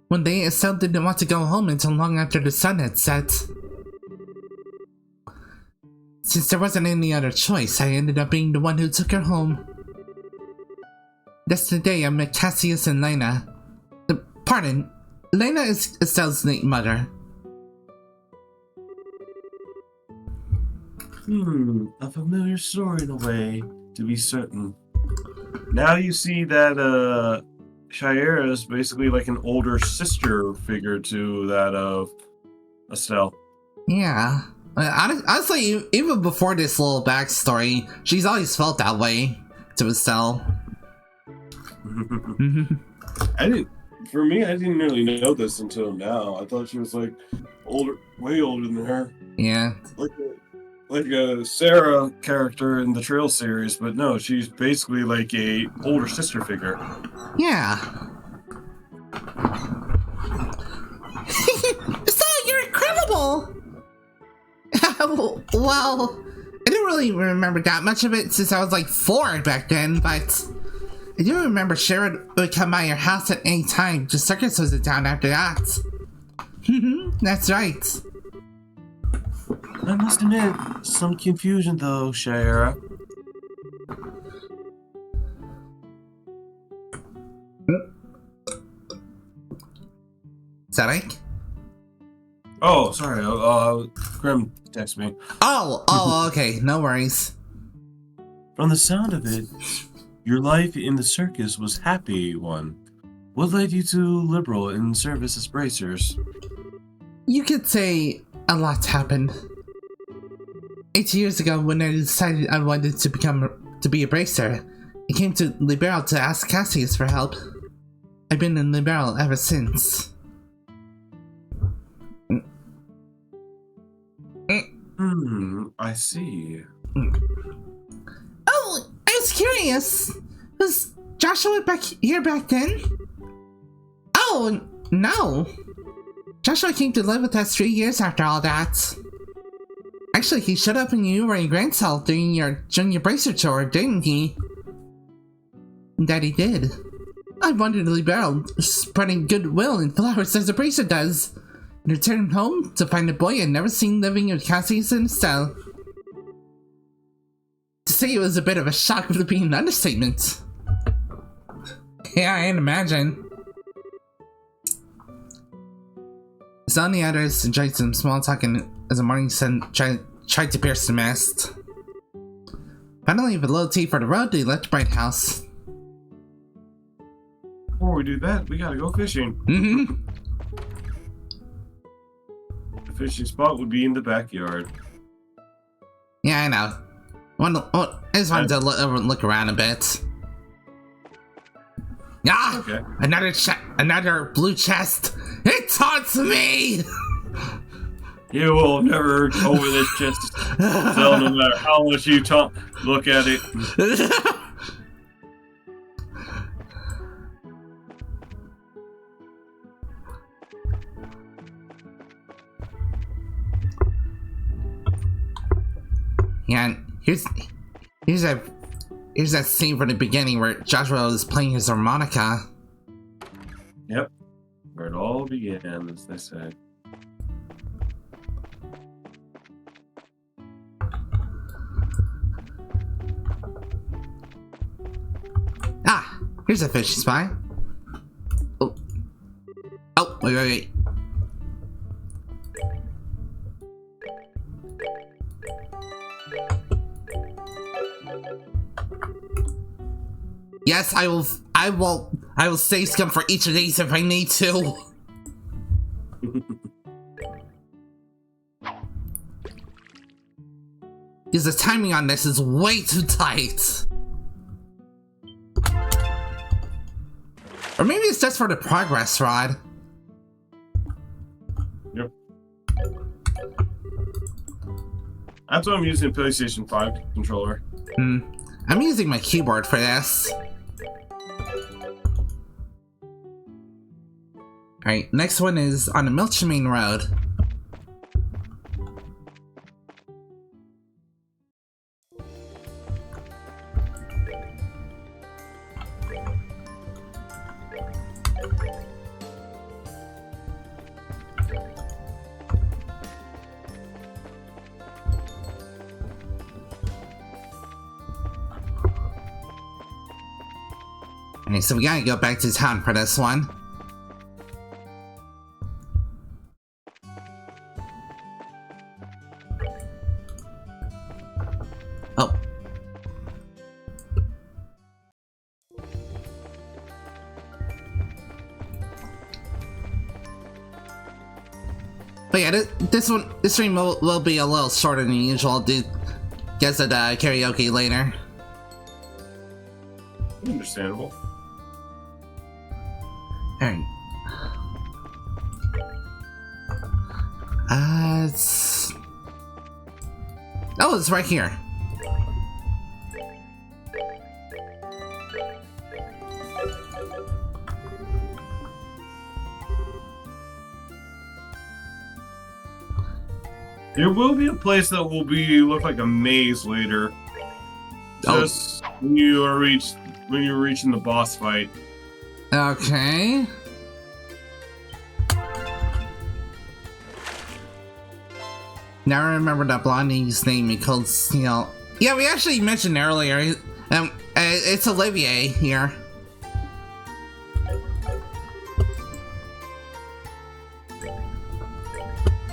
One day, Estelle didn't want to go home until long after the sun had set. Since there wasn't any other choice, I ended up being the one who took her home. That's the day I met Cassius and Lena. Pardon, Lena is Estelle's late mother. A familiar story in a way, to be certain. Now you see that, Shayera is basically like an older sister figure to that of Estelle. Yeah. Honestly, even before this little backstory, she's always felt that way to Estelle. For me, I didn't really know this until now. I thought she was like older, way older than her. Yeah. Like a Sarah character in the Trail series, but no, she's basically like a older sister figure. Yeah. So you're incredible! Well, I didn't really remember that much of it since I was like 4 back then, but I do remember Sharon would come by your house at any time. The circus was in town after that. That's right. I must admit, some confusion though, Shayera. Is that Ike? Oh, sorry. Grim texted me. Oh, okay. No worries. From the sound of it, your life in the circus was happy one. What led you to liberal in service as bracers? You could say a lot happened. 8 years ago, when I decided I wanted to be a bracer, I came to Liberal to ask Cassius for help. I've been in Liberal ever since. I see. Oh, I was curious. Was Joshua back here back then? Oh, no. Joshua came to live with us 3 years after all that. Actually, he showed up when you were in Grand Cell during your junior bracer tour, didn't he? That he did. I wandered to Liberal, spreading goodwill and flowers as a bracer does, and returned home to find a boy I'd never seen living with Cassius and Estelle. To say it was a bit of a shock would be an understatement. Yeah, I can imagine. So on the others enjoyed some small talking as the morning sun tried to pierce the mist. Finally, with a little tea for the road, they left Bright House. Before we do that, we gotta go fishing. fishing spot would be in the backyard. Yeah, I know. I just wanted to look around a bit. Ah! Okay. Another blue chest! It taunts me! You will never over this chest. So no matter how much you look at it. Yeah, and here's that scene from the beginning where Joshua is playing his harmonica. Yep. Where it all began, as they say. Ah, here's a fish spy. Oh, wait. Yes, I will save scum for each of these if I need to. Because the timing on this is way too tight. Or maybe it's just for the progress rod. Yep. That's what I'm using PlayStation 5 controller. I'm using my keyboard for this. Alright, next one is on the Milchmain Road. Okay, so we gotta go back to town for this one. Oh. But yeah, this stream will be a little shorter than usual. I'll do guess at karaoke later. Understandable. Alright. Oh, it's right here. There will be a place that will look like a maze later. Just when you're reaching the boss fight. Okay. Now I remember that blondie's name in Cold Steel. Yeah, we actually mentioned earlier. It's Olivier here.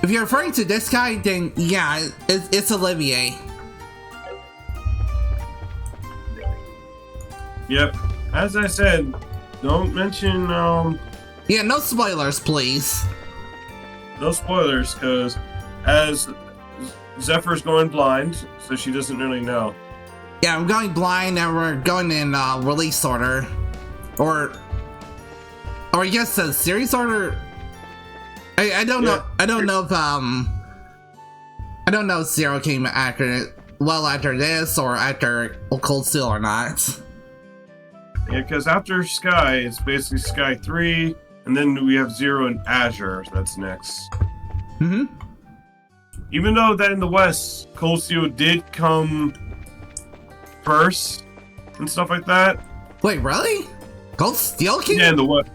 If you're referring to this guy, then yeah, it's Olivier. Yep. As I said, don't mention, Yeah, no spoilers, please. no spoilers, because as Zephyr's going blind, so she doesn't really know. Yeah, I'm going blind and we're going in release order. Or I guess the series order. I don't know. I don't know if I don't know if Zero came after this or after Cold Steel or not. Yeah, because after Sky, it's basically Sky 3, and then we have Zero and Azure that's next. Mm-hmm. Even though that in the West, Cold Steel did come first and stuff like that. Wait, really? Cold Steel came? Yeah, in the West.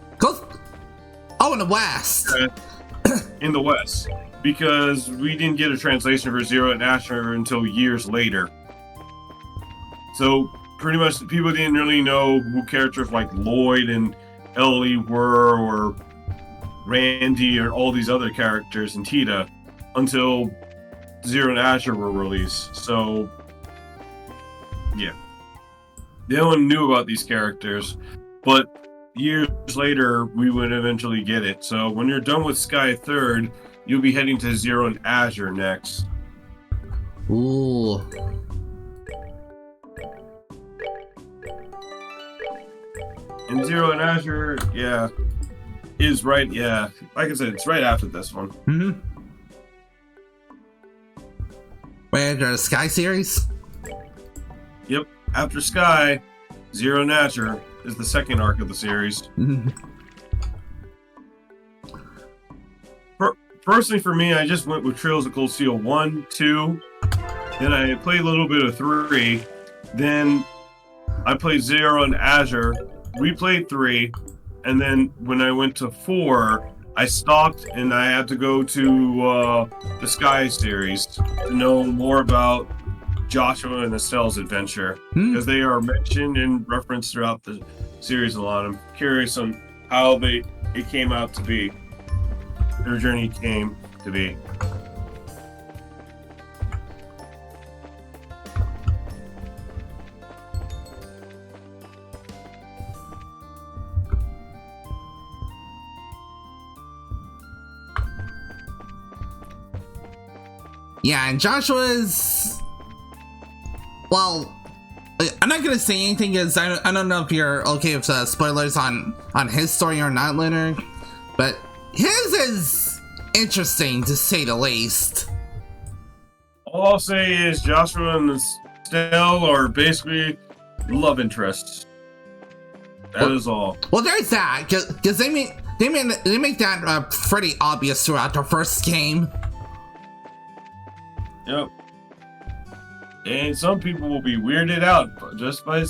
In the West. In the West. Because we didn't get a translation for Zero and Azure until years later. So pretty much people didn't really know who characters like Lloyd and Ellie were, or Randy, or all these other characters, and Tita, until Zero and Azure were released. So yeah, no one knew about these characters, but years later we would eventually get it. So when you're done with Sky 3rd, you'll be heading to Zero and Azure next. Ooh. And Zero and Azure, yeah, is right. Yeah, like I said, it's right after this one. Mm-hmm. Wait, the Sky series? Yep, after Sky, Zero and Azure is the second arc of the series. Personally, for me, I just went with Trails of Cold Steel 1, 2, then I played a little bit of 3, then I played Zero and Azure, replayed 3, and then when I went to 4, I stopped and I had to go to the Sky series to know more about Joshua and Estelle's adventure, because they are mentioned and referenced throughout the series a lot. I'm curious on how it came out to be. Their journey came to be. Yeah, and Joshua's... Well, I'm not gonna say anything because I don't know if you're okay with spoilers on his story or not, Leonard, but his is interesting to say the least. All I'll say is Joshua and Estelle are basically love interests. That is all. Well, there's that, because they make that pretty obvious throughout the first game. Yep. And some people will be weirded out just by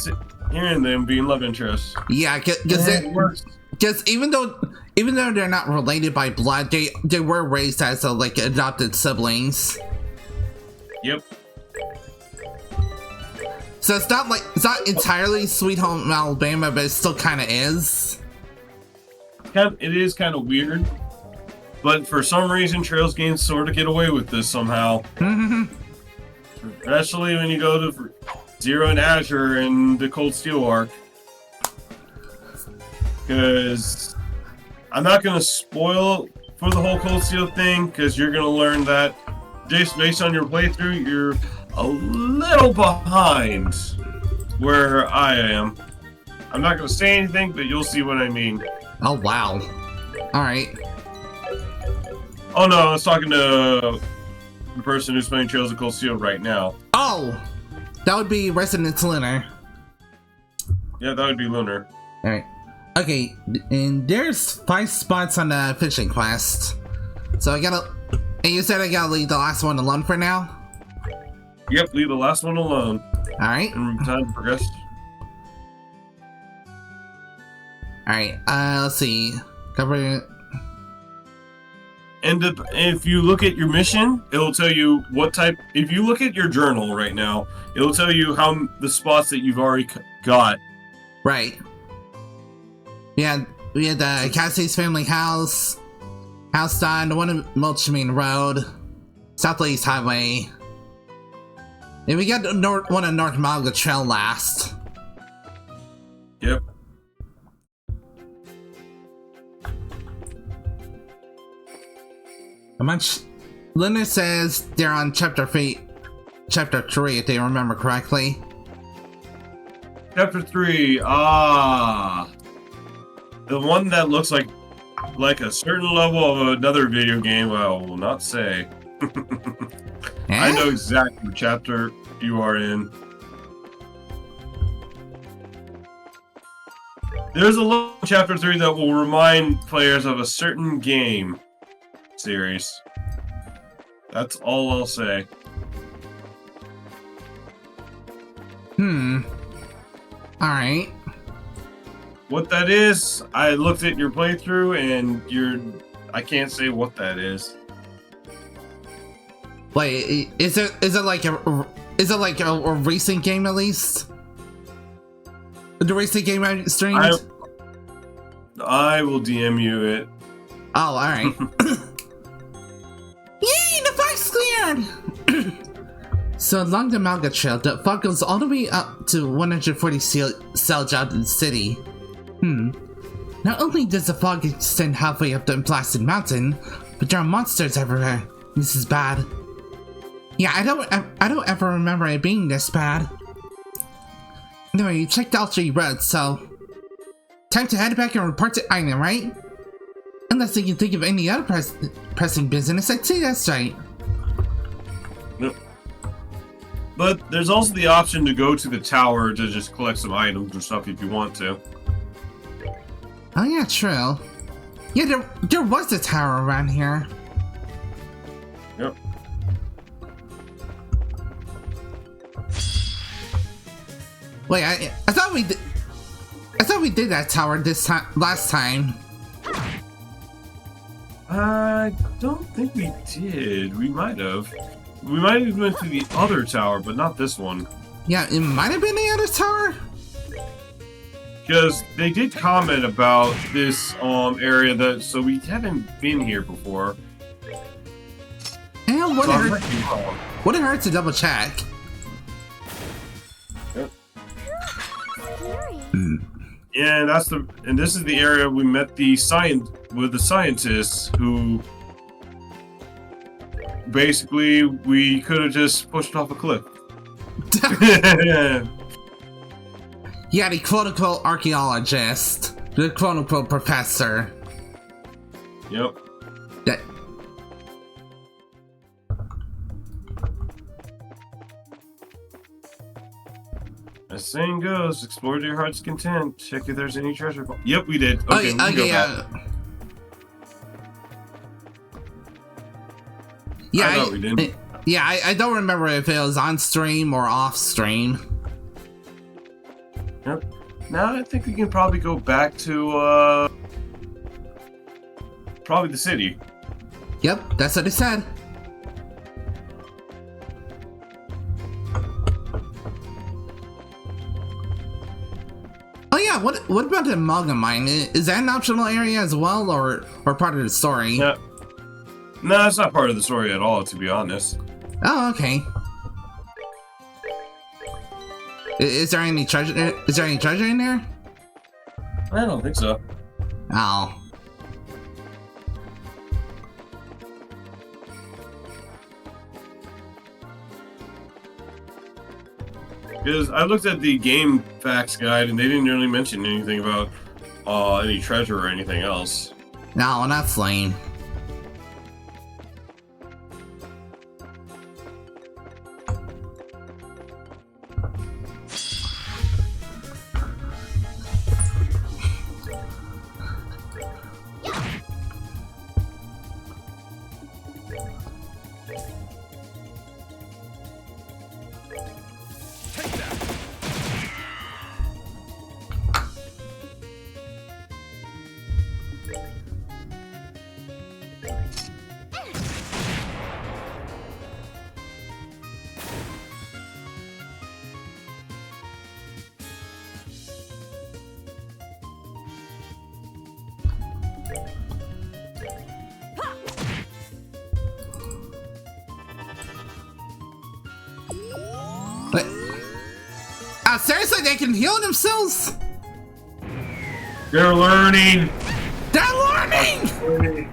hearing them being love interests. Yeah, because even though they're not related by blood, they were raised as like adopted siblings. Yep. So it's not entirely Sweet Home Alabama, but it still kind of is. It is kind of weird, but for some reason, Trails games sort of get away with this somehow. Especially when you go to Zero and Azure and the Cold Steel arc. Because I'm not going to spoil for the whole Cold Steel thing, because you're going to learn that just based on your playthrough, you're a little behind where I am. I'm not going to say anything, but you'll see what I mean. Oh, wow. Alright. Oh no, I was talking to the person who's playing Trails of Cold Steel right now. Oh! That would be Resident Lunar. Yeah, that would be Lunar. Alright. Okay, and there's 5 spots on the fishing quest. So I gotta... And you said I gotta leave the last one alone for now? Yep, leave the last one alone. Alright. And time to progress. Alright, let's see. Cover... And if you look at your mission, it'll tell you what type... If you look at your journal right now, it'll tell you how the spots that you've already got. Right. We had Cassie's family house, house done, the one in Mulchmean Road, South East Highway. And we got the one on North Malga Trail last. Yep. How much? Linda says they're on chapter 3, if they remember correctly. Chapter 3, the one that looks like a certain level of another video game, I will not say. I know exactly what chapter you are in. There's a little chapter 3 that will remind players of a certain game series. That's all I'll say. Alright. What that is, I looked at your playthrough and I can't say what that is. Wait, is it like a racing game at least? The racing game I streamed? I will DM you it. Oh, alright. Yay, the fog's cleared! So along the Malga Trail, the fog goes all the way up to 140 cell job in the city. Not only does the fog extend halfway up the blasted mountain, but there are monsters everywhere. This is bad. Yeah, I don't ever remember it being this bad. Anyway, you checked all 3 roads, so time to head back and report to Island, right? Unless you can think of any other pressing business, I'd say that's right. Yep. But there's also the option to go to the tower to just collect some items or stuff if you want to. Oh yeah, true. Yeah, there was a tower around here. Yep. Wait, I thought we did that tower last time. I don't think we did. We might have. We might have went to the other tower, but not this one. Yeah, it might have been the other tower. Because they did comment about this area so we haven't been here before. And So I might be wrong. what it hurts to double check. Yep. Scary. Yeah, and this is the area we met with the scientists who basically we could have just pushed off a cliff. Yeah, the quote-unquote archaeologist, the quote-unquote professor. Yep. That. As saying goes, explore to your heart's content. Check if there's any treasure. Yep, we did. Okay, we can go back. Yeah, I thought we did. Yeah, I don't remember if it was on stream or off stream. Yep. Now I think we can probably go back to probably the city. Yep, that's what it said. Oh yeah, what about the amalgam mine? Is that an optional area as well, or part of the story? Yeah. No, it's not part of the story at all, to be honest. Oh, okay. Is there any treasure? Is there any treasure in there? I don't think so. Oh. Because I looked at the game facts guide and they didn't really mention anything about any treasure or anything else. No, that's lame. But seriously, they can heal themselves? They're learning! They're learning!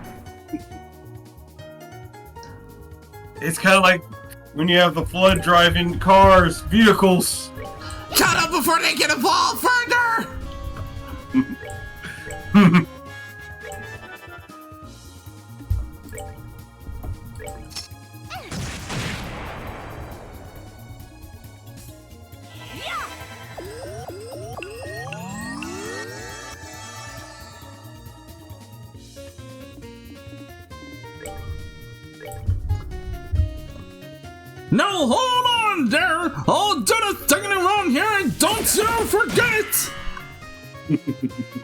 It's kind of like when you have the flood driving vehicles. Shut up before they get involved further! No, hold on there! I'll do the thing around here and don't you forget it!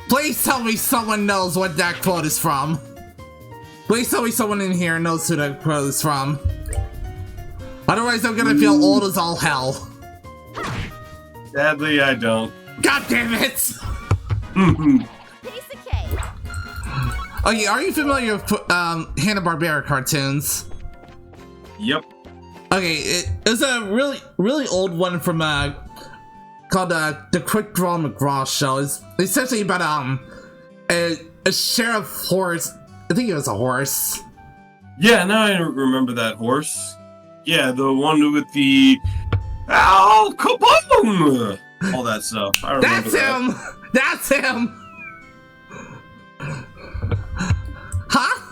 Please tell me someone knows what that quote is from. Please tell me someone in here knows who that quote is from. Otherwise I'm gonna feel old as all hell. Sadly, I don't. God damn it! Piece of cake. Oh yeah, are you familiar with Hanna-Barbera cartoons? Yep. Okay, it's a really old one from called the Quick Draw McGraw Show. It's essentially about a sheriff horse. I think it was a horse. Yeah, now I remember that horse. Yeah, the one with the ow kaboom, all that stuff. I remember That's him. Huh?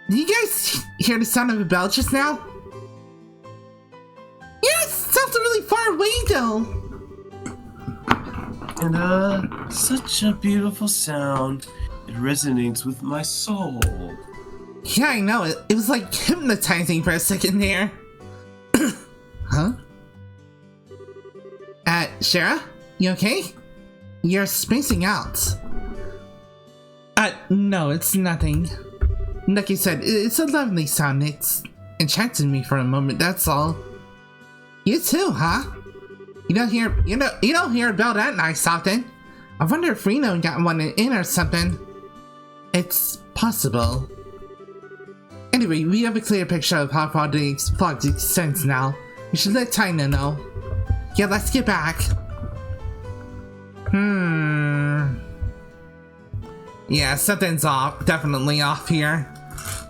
Did you guys hear the sound of a bell just now? Yes, it sounds really far away though. And such a beautiful sound. It resonates with my soul. Yeah, I know. It was like hypnotizing for a second there. Huh? Shara? You okay? You're spacing out. No, it's nothing. Like you said, it's a lovely sound. It's enchanted me for a moment, that's all. You too, huh? You don't hear about that nice often. I wonder if Reno got one in or something. It's possible. Anyway, we have a clear picture of how far the fog extends now. We should let Tina know. Yeah, let's get back. Yeah, something's off. Definitely off here.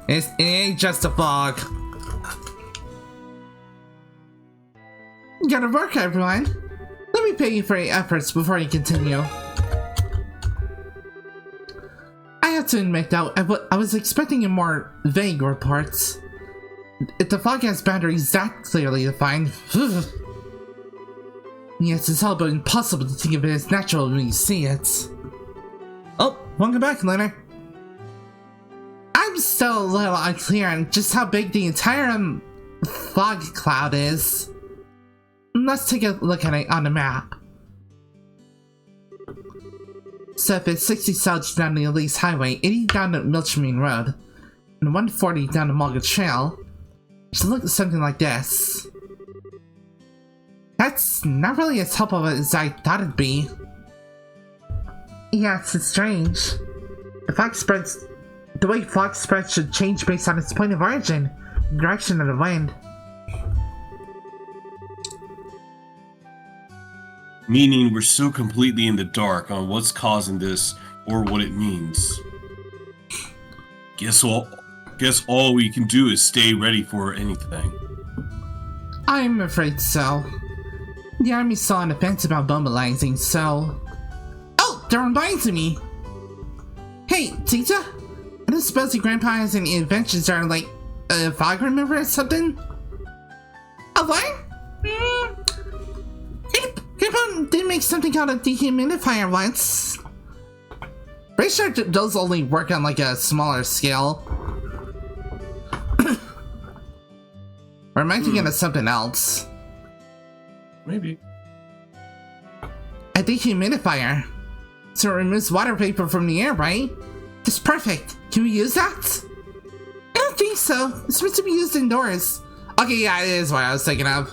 It ain't just a fog. Gotta work, everyone. Let me pay you for your efforts before you continue. I have to admit, though, I was expecting a more vague report. If the fog has boundaries that clearly defined, yes, it's all but impossible to think of it as natural when you see it. Oh, welcome back, Leonard. I'm still a little unclear on just how big the entire fog cloud is. Let's take a look at it on the map. So if it's 60 south down the Elise Highway, 80 down the Milchmine Road, and 140 down the Mulga Trail, it should look something like this. That's not really as helpful as I thought it'd be. Yeah, it's strange. The way fog spreads should change based on its point of origin, and direction of the wind. Meaning we're so completely in the dark on what's causing this or what it means. Guess all we can do is stay ready for anything. I'm afraid so. The army saw an offense about mobilizing, so... Oh, that reminds me! Hey, Tita? I don't suppose your grandpa has any inventions that are like a fog remover or something? A what? Grandpa did make something called a dehumidifier once. Pretty sure those only work on like a smaller scale. Or am I thinking of something else? Maybe. A dehumidifier. So it removes water vapor from the air, right? That's perfect. Can we use that? I don't think so. It's meant to be used indoors. Okay, yeah, it is what I was thinking of.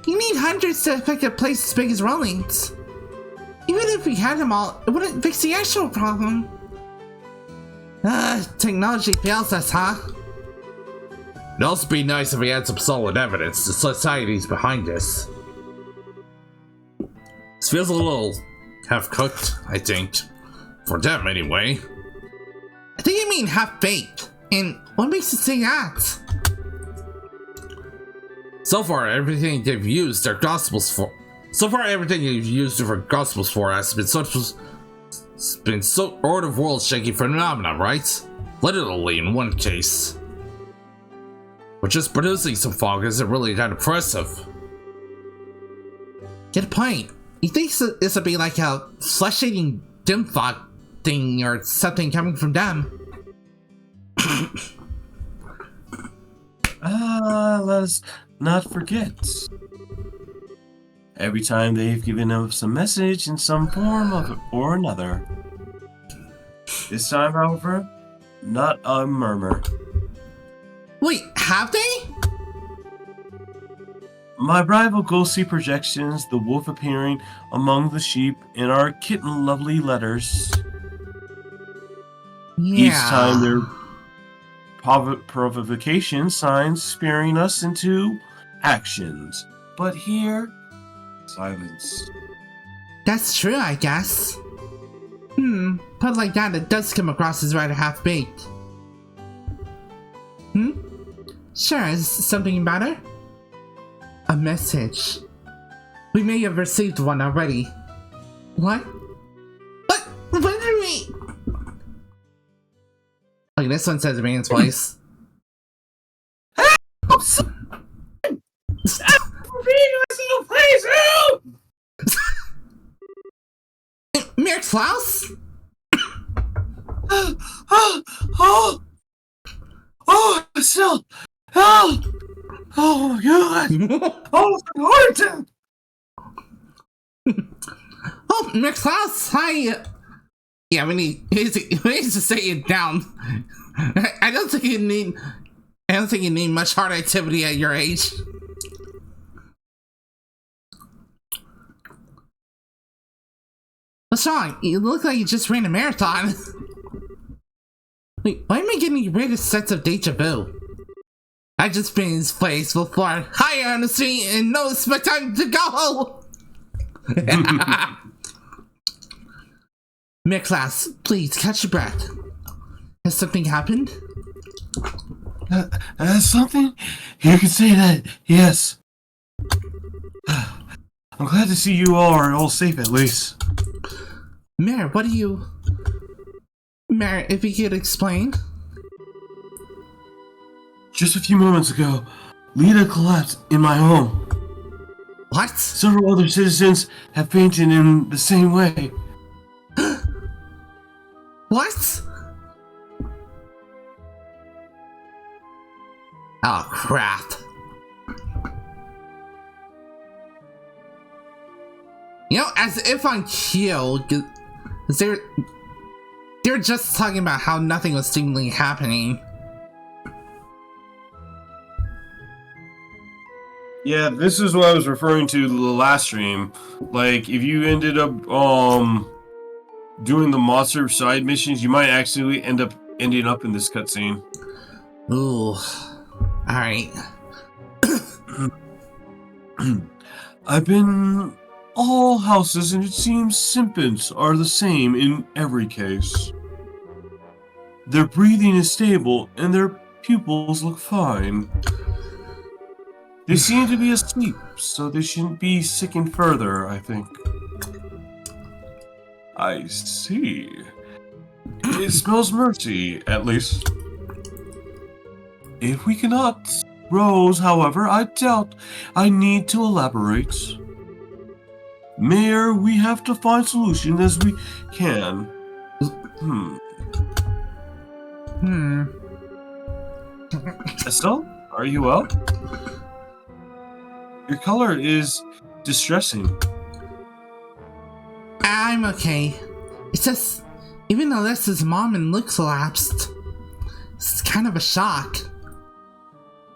You need hundreds to affect a place as big as Rollins. Even if we had them all, it wouldn't fix the actual problem. Technology fails us, huh? It'd also be nice if we had some solid evidence. The society's behind this. This feels a little half-cooked, I think. For them, anyway. I think you mean half-baked. And what makes you say that? So far, everything they've used their gospels for. So far, everything they've used their gospels for has been so out of world-shaking phenomena, right? Literally, in one case. But just producing some fog isn't really that impressive. Get a point. You think this would be like a flesh-eating dim fog thing or something coming from them? Let us not forget. Every time they've given us a message in some form or another. This time, however, not a murmur. Wait, have they? My rival ghostly projections, the wolf appearing among the sheep, and our kitten lovely letters. Yeah. Each time their provocation signs spearing us into actions. But here, silence. That's true, I guess. Put like that, it does come across as rather half-baked. Sure, is something about her? A message. We may have received one already. What? What do we? Okay, this one says man's voice. Mayor Klaus? Still. Oh my god. Oh, it's a heart attack. Oh, Mayor Klaus, hi. Yeah, we need to say it down. I don't think you need much heart activity at your age. What's wrong? You look like you just ran a marathon. Wait, why am I getting the greatest sense of deja vu? I just been in this place before. Hi, honestly, and no, it's my time to go. Mid-class, please catch your breath. Has something happened? Something? You can say that, yes. I'm glad to see you all are all safe at least. Mayor, what do you... Mayor, if you could explain? Just a few moments ago, Lita collapsed in my home. What? Several other citizens have fainted in the same way. What? Oh, crap. You know, as if on cue, because they're just talking about how nothing was seemingly happening. Yeah, this is what I was referring to the last stream. Like, if you ended up doing the monster side missions, you might actually ending up in this cutscene. Ooh. Alright. I've been all houses, and it seems symptoms are the same in every case. Their breathing is stable, and their pupils look fine. They seem to be asleep, so they shouldn't be sickened further, I think. I see. It smells mercy, at least. If we cannot Rose, however, I doubt I need to elaborate. Mayor, we have to find solution as we can. Estelle, are you well? Your color is distressing. I'm okay. It's just, even though Alessa's mom and Luke collapsed, it's kind of a shock.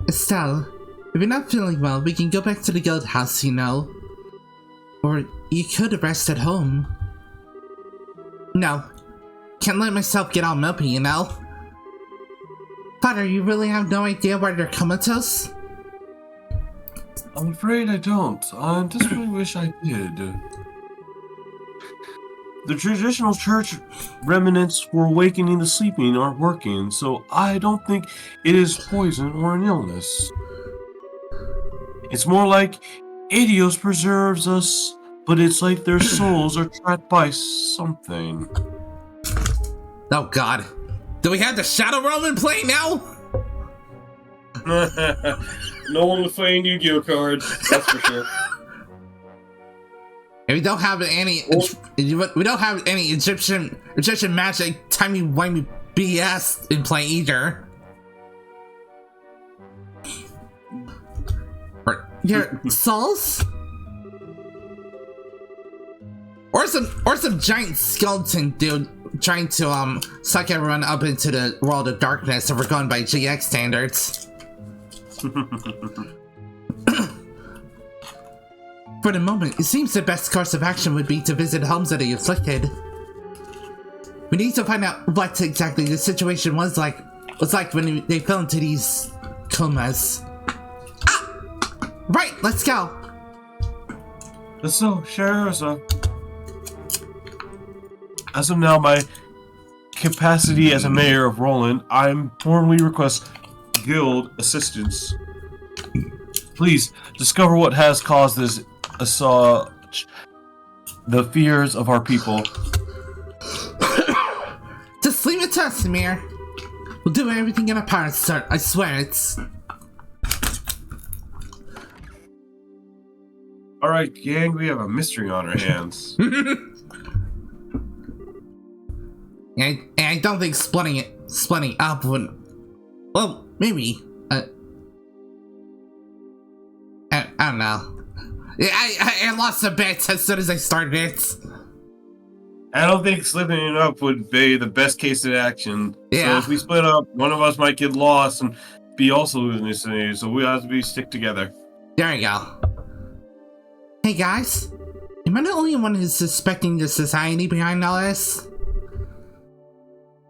Estelle, if you're not feeling well, we can go back to the guild house, you know. Or you could rest at home. No. Can't let myself get all mopey, you know? Father, you really have no idea why they're comatose? I'm afraid I don't. I desperately wish I did. The traditional church remnants for awakening the sleeping aren't working, so I don't think it is poison or an illness. It's more like Adios preserves us, but it's like their souls are trapped by something. Oh god. Do we have the Shadow Roman play now? No one was playing Yu-Gi-Oh cards, that's for sure. And we don't have any Egyptian magic timey-wimey BS in play either. Your souls? Or some giant skeleton dude trying to suck everyone up into the world of darkness if we're going by GX standards. For the moment, it seems the best course of action would be to visit homes of the afflicted. We need to find out what exactly the situation was like when they fell into these comas. Ah! Right, let's go! So, Sherza, as of now, my capacity as a mayor of Roland, I formally request guild assistance. Please discover what has caused this assault, the fears of our people. Just leave it to us, Mayor. We'll do everything in our power, sir. I swear it's... Alright, gang, we have a mystery on our hands. And I don't think splitting up would... Well, maybe. I don't know. I lost a bit as soon as I started it. I don't think splitting it up would be the best case of action. Yeah. So if we split up, one of us might get lost and be also losing this thing. So we have to stick together. There you go. Hey guys, am I the only one who's suspecting the society behind all this?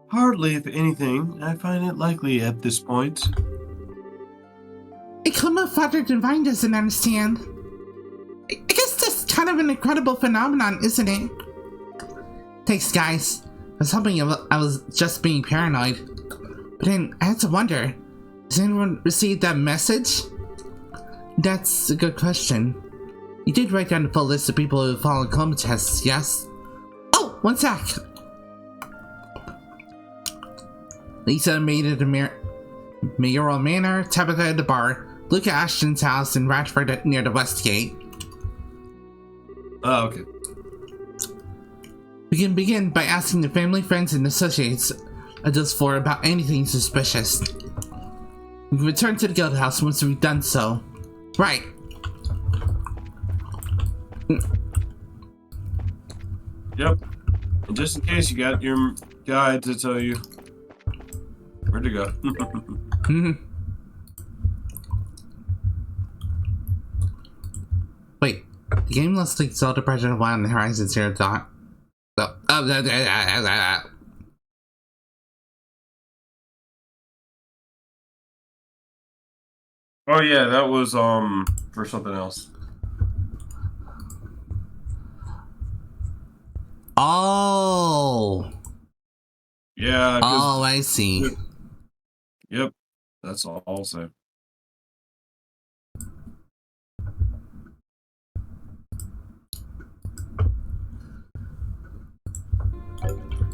Hardly, if anything. I find it likely at this point. A Coma Father Divine doesn't understand. I guess that's kind of an incredible phenomenon, isn't it? Thanks, guys. I was hoping I was just being paranoid. But then I had to wonder, has anyone received that message? That's a good question. You did write down the full list of people who followed coma tests, yes? Oh, one sec. Lisa made it a Mayoral Manor, Tabitha at the bar, Luke at Ashton's house, and Ratford near the West Gate. Oh, okay. We can begin by asking the family, friends, and associates of those four about anything suspicious. We can return to the guild house once we've done so. Right. Yep. And just in case, you got your guide to tell you where to go. Wait, the game looks like Zelda Breath of the Wild and Horizon Zero Dawn. Oh yeah, that was for something else. Oh. Yeah. Oh, I see. Yep. That's all I'll say.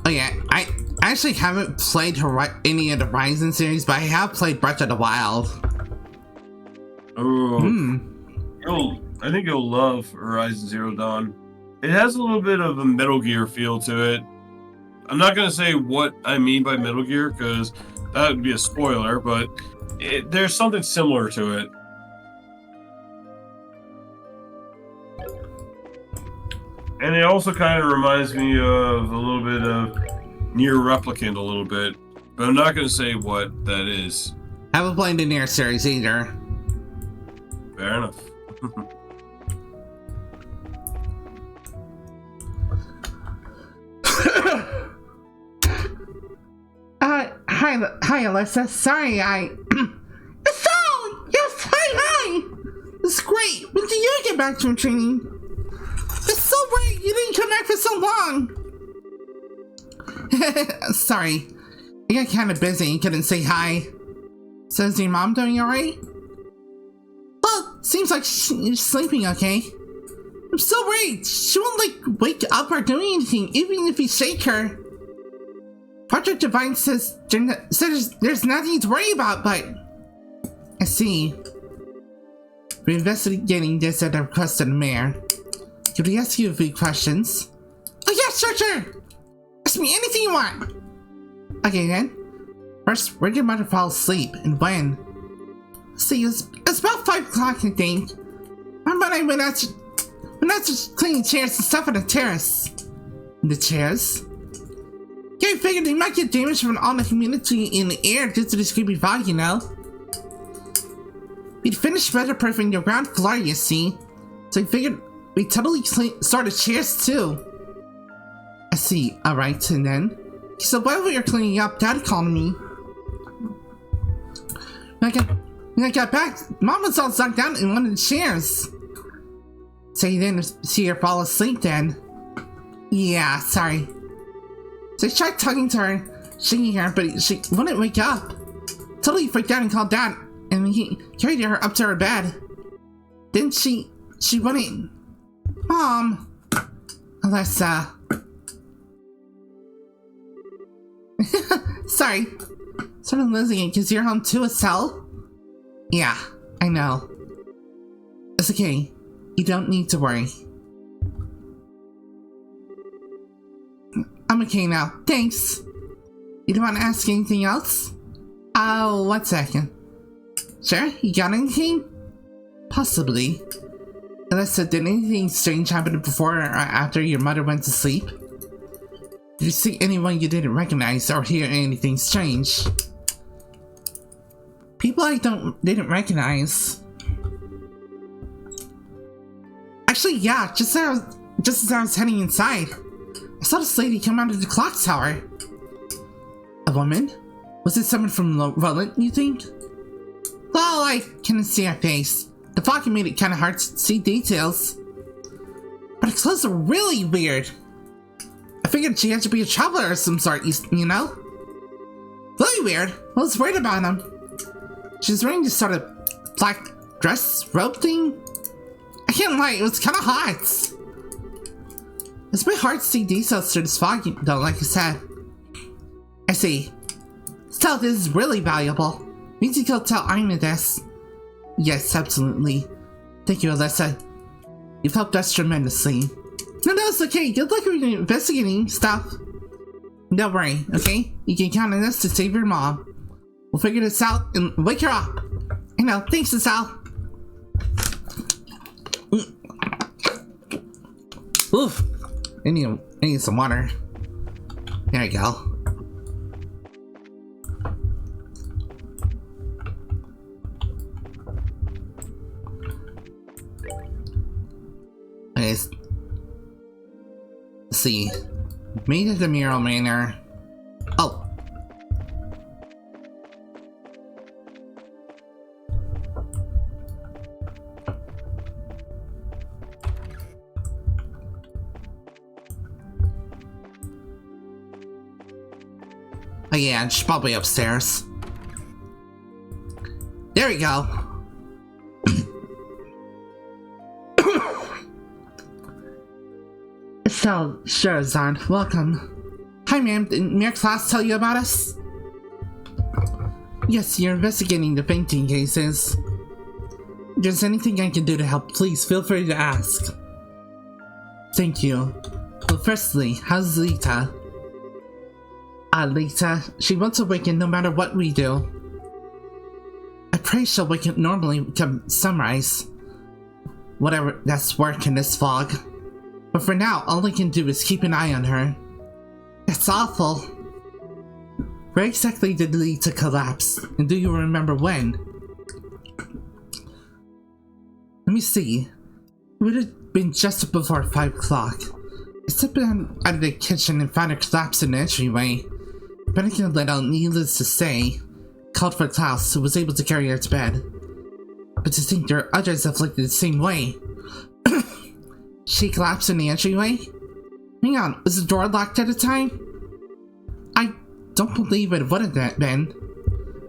Oh yeah, I actually haven't played any of the Horizon series, but I have played Breath of the Wild. Oh. I think you'll love Horizon Zero Dawn. It has a little bit of a Metal Gear feel to it. I'm not going to say what I mean by Metal Gear, because that would be a spoiler, but there's something similar to it. And it also kind of reminds me of a little bit of Nier Replicant a little bit, but I'm not going to say what that is. I haven't played the Nier series either. Fair enough. Hi, Alyssa. Sorry, So, yes, hi. It's great. When did you get back from training? It's so weird you didn't come back for so long. Sorry. I got kind of busy and couldn't say hi. So is your mom doing alright? Well, seems like she's sleeping okay. I'm so worried. She won't, wake up or do anything, even if you shake her. Project Divine says there's nothing to worry about, but... I see. We're investigating this at the request of the mayor. Could we ask you a few questions? Oh yeah, sure. Ask me anything you want. Okay then. First, where did your mother fall asleep and when? Let's see, it's about 5 o'clock I think. My mother went out to clean chairs and stuff on the terrace. The chairs? Yeah, I figured they might get damaged from all the humidity in the air due to this creepy fog, you know? We'd finished weatherproofing the ground floor, you see. So I figured we totally started chairs too. I see, alright, and then? So while we were cleaning up, Dad called me. When I got back, Mom was all sucked down in one of the chairs. So you didn't see her fall asleep then? Yeah, sorry. So I tried talking to her, shaking her, but she wouldn't wake up. Totally freaked out and called Dad, and he carried her up to her bed. Then she wouldn't. Mom. Alyssa. Sorry. Sort of losing it because you're home too, Estelle? Yeah, I know. It's okay. You don't need to worry. I'm okay now. Thanks. You don't want to ask anything else? Oh, 1 second. Sure? You got anything? Possibly. Alyssa, did anything strange happen before or after your mother went to sleep? Did you see anyone you didn't recognize or hear anything strange? People I didn't recognize. Actually, yeah, just as I was heading inside, I saw this lady come out of the clock tower. A woman? Was it someone from Vroid, you think? Well, I couldn't see her face. The fog made it kind of hard to see details. But her clothes are really weird. I figured she had to be a traveler of some sort, you know? Really weird. I was worried about him. She was wearing this sort of black dress, robe thing. I can't lie, it was kind of hot. It's a bit hard to see details through this fog, though, like I said. I see. Still, this is really valuable. Means you can tell I'm in this. Yes, absolutely. Thank you, Alyssa. You've helped us tremendously. No, it's okay. Good luck with investigating stuff. Don't worry, okay? You can count on us to save your mom. We'll figure this out and wake her up. I know. Thanks, Estelle. Oof. I need some water. There we go. Let's see. Made it to Mural Manor. Oh. Oh yeah, she's probably upstairs. There we go. So, sure, Zahn. Welcome. Hi, ma'am. Did your class tell you about us? Yes, you're investigating the fainting cases. If there's anything I can do to help, please feel free to ask. Thank you. Well, firstly, how's Lita? Lita, she won't awaken no matter what we do. I pray she'll wake up normally come sunrise. Whatever, that's work in this fog. But for now, all I can do is keep an eye on her. It's awful. Where exactly did Lita collapse? And do you remember when? Let me see. It would have been just before 5 o'clock. I stepped out of the kitchen and found her collapsed in the entryway. Panicking a little, needless to say, called for Klaus, who was able to carry her to bed. But to think there are others afflicted the same way. She collapsed in the entryway? Hang on, was the door locked at the time? I don't believe it would have been.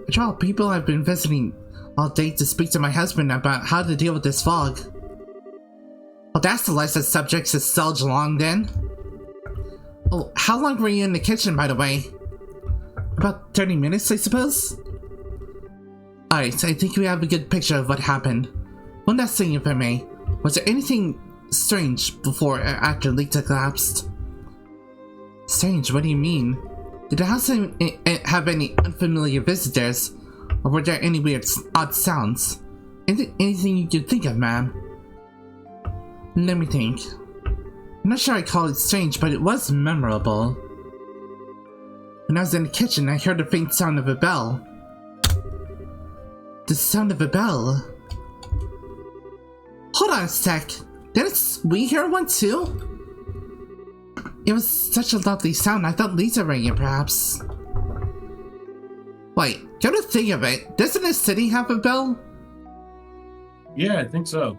After all, people have been visiting all day to speak to my husband about how to deal with this fog. Well, that's the list of subjects that Selge along then. Oh, how long were you in the kitchen, by the way? About 30 minutes, I suppose? Alright, I think we have a good picture of what happened. One last thing, if I may. Was there anything strange before or after Lita collapsed? Strange? What do you mean? Did the house have any unfamiliar visitors? Or were there any weird, odd sounds? Anything you could think of, ma'am? Let me think. I'm not sure I call it strange, but it was memorable. When I was in the kitchen, I heard the faint sound of a bell. The sound of a bell? Hold on a sec. Didn't we hear one too? It was such a lovely sound, I thought Lisa rang it perhaps. Wait, come to think of it, doesn't the city have a bell? Yeah, I think so.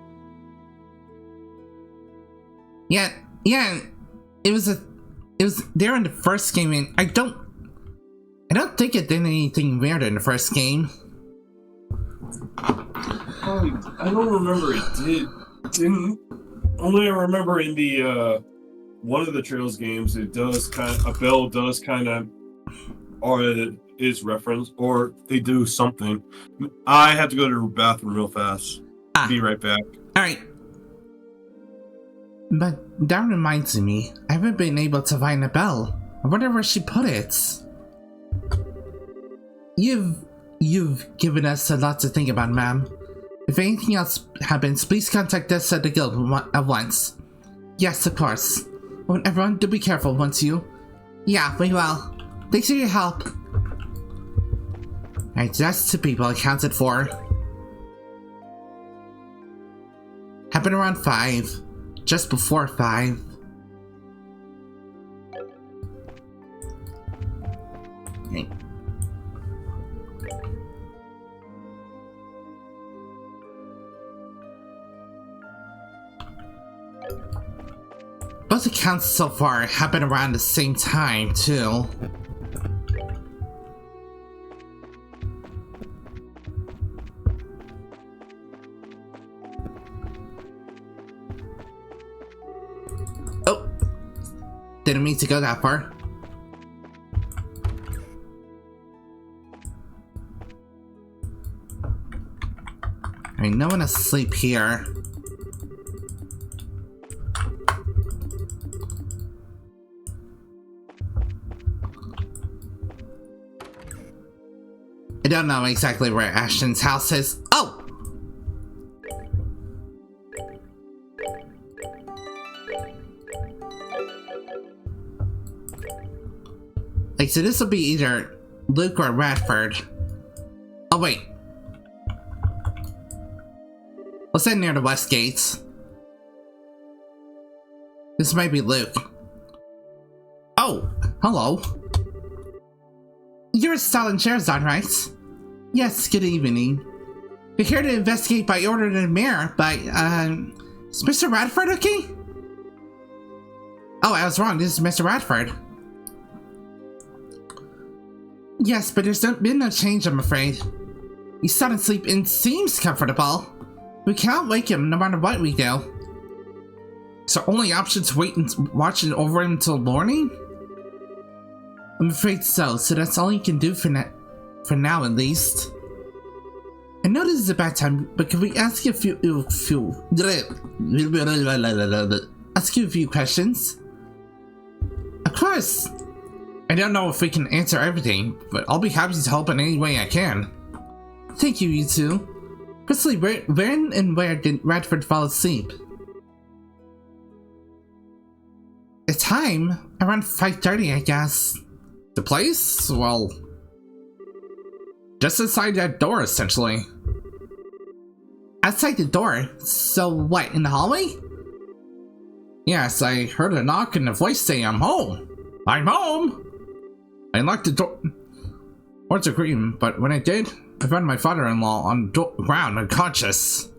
Yeah, it was It was there in the first game, and I don't think it did anything weird in the first game. I don't remember it didn't. Only I remember in the one of the Trails games, it does a bell does kind of, or it is referenced, or they do something. I have to go to the bathroom real fast. Be right back. All right. But that reminds me, I haven't been able to find a bell. I wonder where she put it. You've given us a lot to think about, ma'am. If anything else happens, please contact us at the guild at once. Yes, of course. Well, everyone, do be careful once you... Yeah, we will. Thanks for your help. Alright, that's 2 people accounted for. Happened around 5. Just before 5. Okay. Both accounts so far happen around the same time, too. Oh! Didn't mean to go that far. Alright, no one asleep here. I don't know exactly where Ashton's house is. Oh! Like, so this will be either Luke or Radford. Oh, wait. What's that near the west gates? This might be Luke. Oh, hello. You're Stalin Sherzad, right? Yes, good evening. We're here to investigate by order of the mayor, but, is Mr. Radford okay? Oh, I was wrong, this is Mr. Radford. Yes, but there's been no change, I'm afraid. He's sound asleep and seems comfortable. We can't wake him no matter what we do. So only option to wait and watch it over him until morning? I'm afraid so that's all you can do for now at least. I know this is a bad time, but can we ask you ask you a few questions? Of course! I don't know if we can answer everything, but I'll be happy to help in any way I can. Thank you, you two. Firstly, when and where did Radford fall asleep? The time? Around 5:30, I guess. The place? Well... just inside that door, essentially. Outside the door? So what, in the hallway? Yes, I heard a knock and a voice say, "I'm home! I'm home!" I unlocked the door. Words agreeing, but when I did, I found my father-in-law on the ground, unconscious.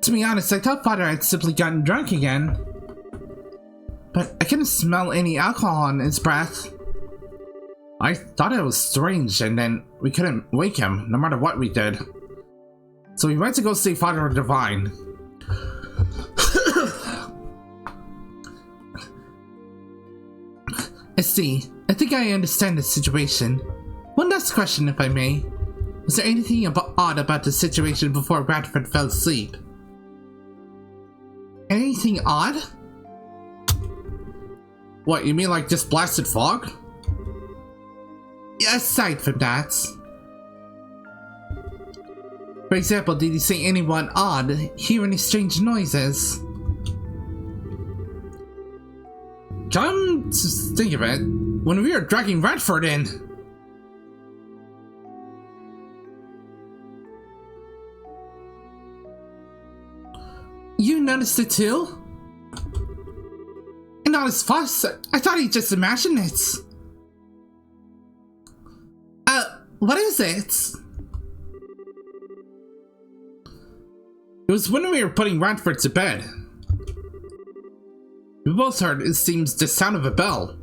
To be honest, I thought father had simply gotten drunk again. But I couldn't smell any alcohol on his breath. I thought it was strange, and then we couldn't wake him, no matter what we did. So we went to go see Father Divine. I see. I think I understand the situation. One last question, if I may. Was there anything odd about the situation before Radford fell asleep? Anything odd? What, you mean like just blasted fog? Yeah, aside from that. For example, did you see anyone odd, hear any strange noises? Come to think of it, when we were dragging Radford in, you noticed it too? And all his fuss, I thought he just imagined it. What is it? It was when we were putting Radford to bed. We both heard, it seems, the sound of a bell.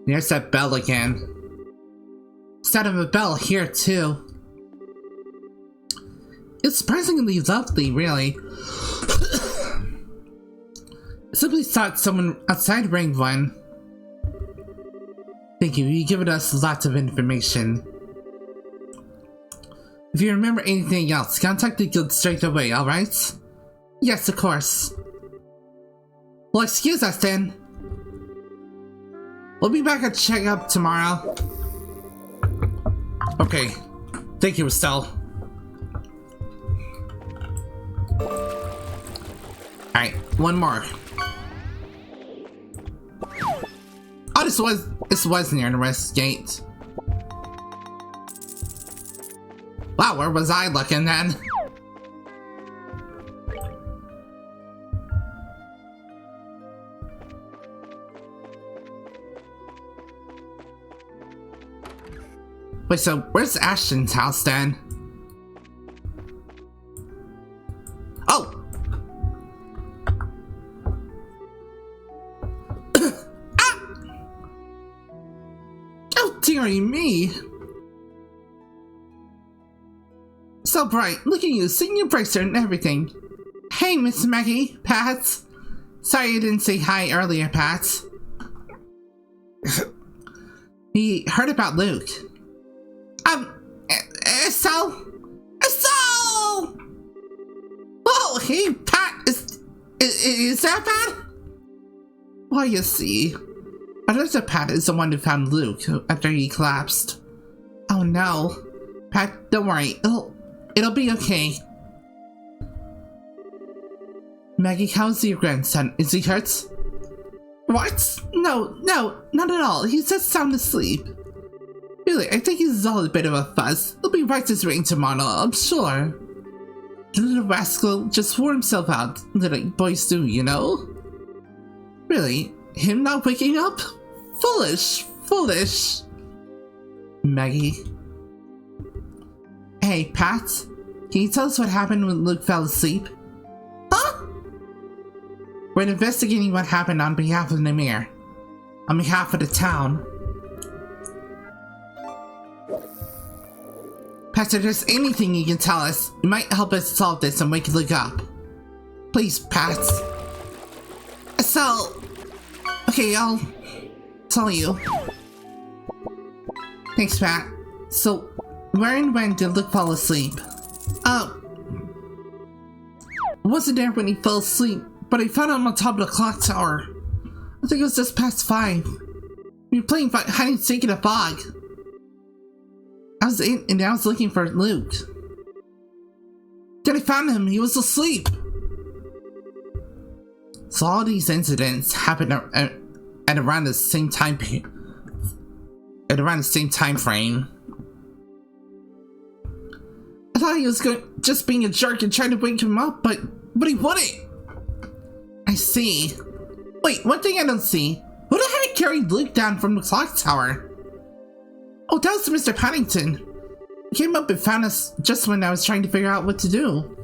There's that bell again. Sound of a bell here, too. It's surprisingly lovely, really. I simply thought someone outside rang one. Thank you, you've given us lots of information. If you remember anything else, contact the guild straight away, alright? Yes, of course. Well, excuse us then. We'll be back at check-up tomorrow. Okay. Thank you, Estelle. Alright, one more. Oh, this was near the west gate. Wow, where was I looking then? Wait, so where's Ashton's house then? Oh! Ah! Oh, dearie me! So bright, look at you, senior bracer and everything. Hey, Miss Maggie, Pat. Sorry I didn't say hi earlier, Pat. He heard about Luke. Estelle? Estelle! Oh, hey, Pat, is that Pat? Well, you see, another Pat is the one who found Luke after he collapsed. Oh no. Pat, don't worry, it'll be okay. Maggie, how's your grandson? Is he hurt? What? No, not at all. He's just sound asleep. Really, I think he's all a bit of a fuss. He'll be right as rain tomorrow, I'm sure. The little rascal just wore himself out, little boys do, you know? Really? Him not waking up? Foolish. Maggie. Hey, Pat. Can you tell us what happened when Luke fell asleep? Huh? We're investigating what happened on behalf of Namir. On behalf of the town. Pat, if there's anything you can tell us, it might help us solve this and wake Luke up. Please, Pat. So, okay, I'll tell you. Thanks, Pat. So, where and when did Luke fall asleep? I wasn't there when he fell asleep, but I found him on top of the clock tower. I think it was just past 5. We were playing hide and seek in a fog. I was looking for Luke. Then I found him, he was asleep. So all these incidents happened at around the same time frame. I thought he was just being a jerk and trying to wake him up, but he wouldn't. I see. Wait, one thing I don't see. Who the heck carried Luke down from the clock tower? Oh, that was Mr. Paddington. He came up and found us just when I was trying to figure out what to do.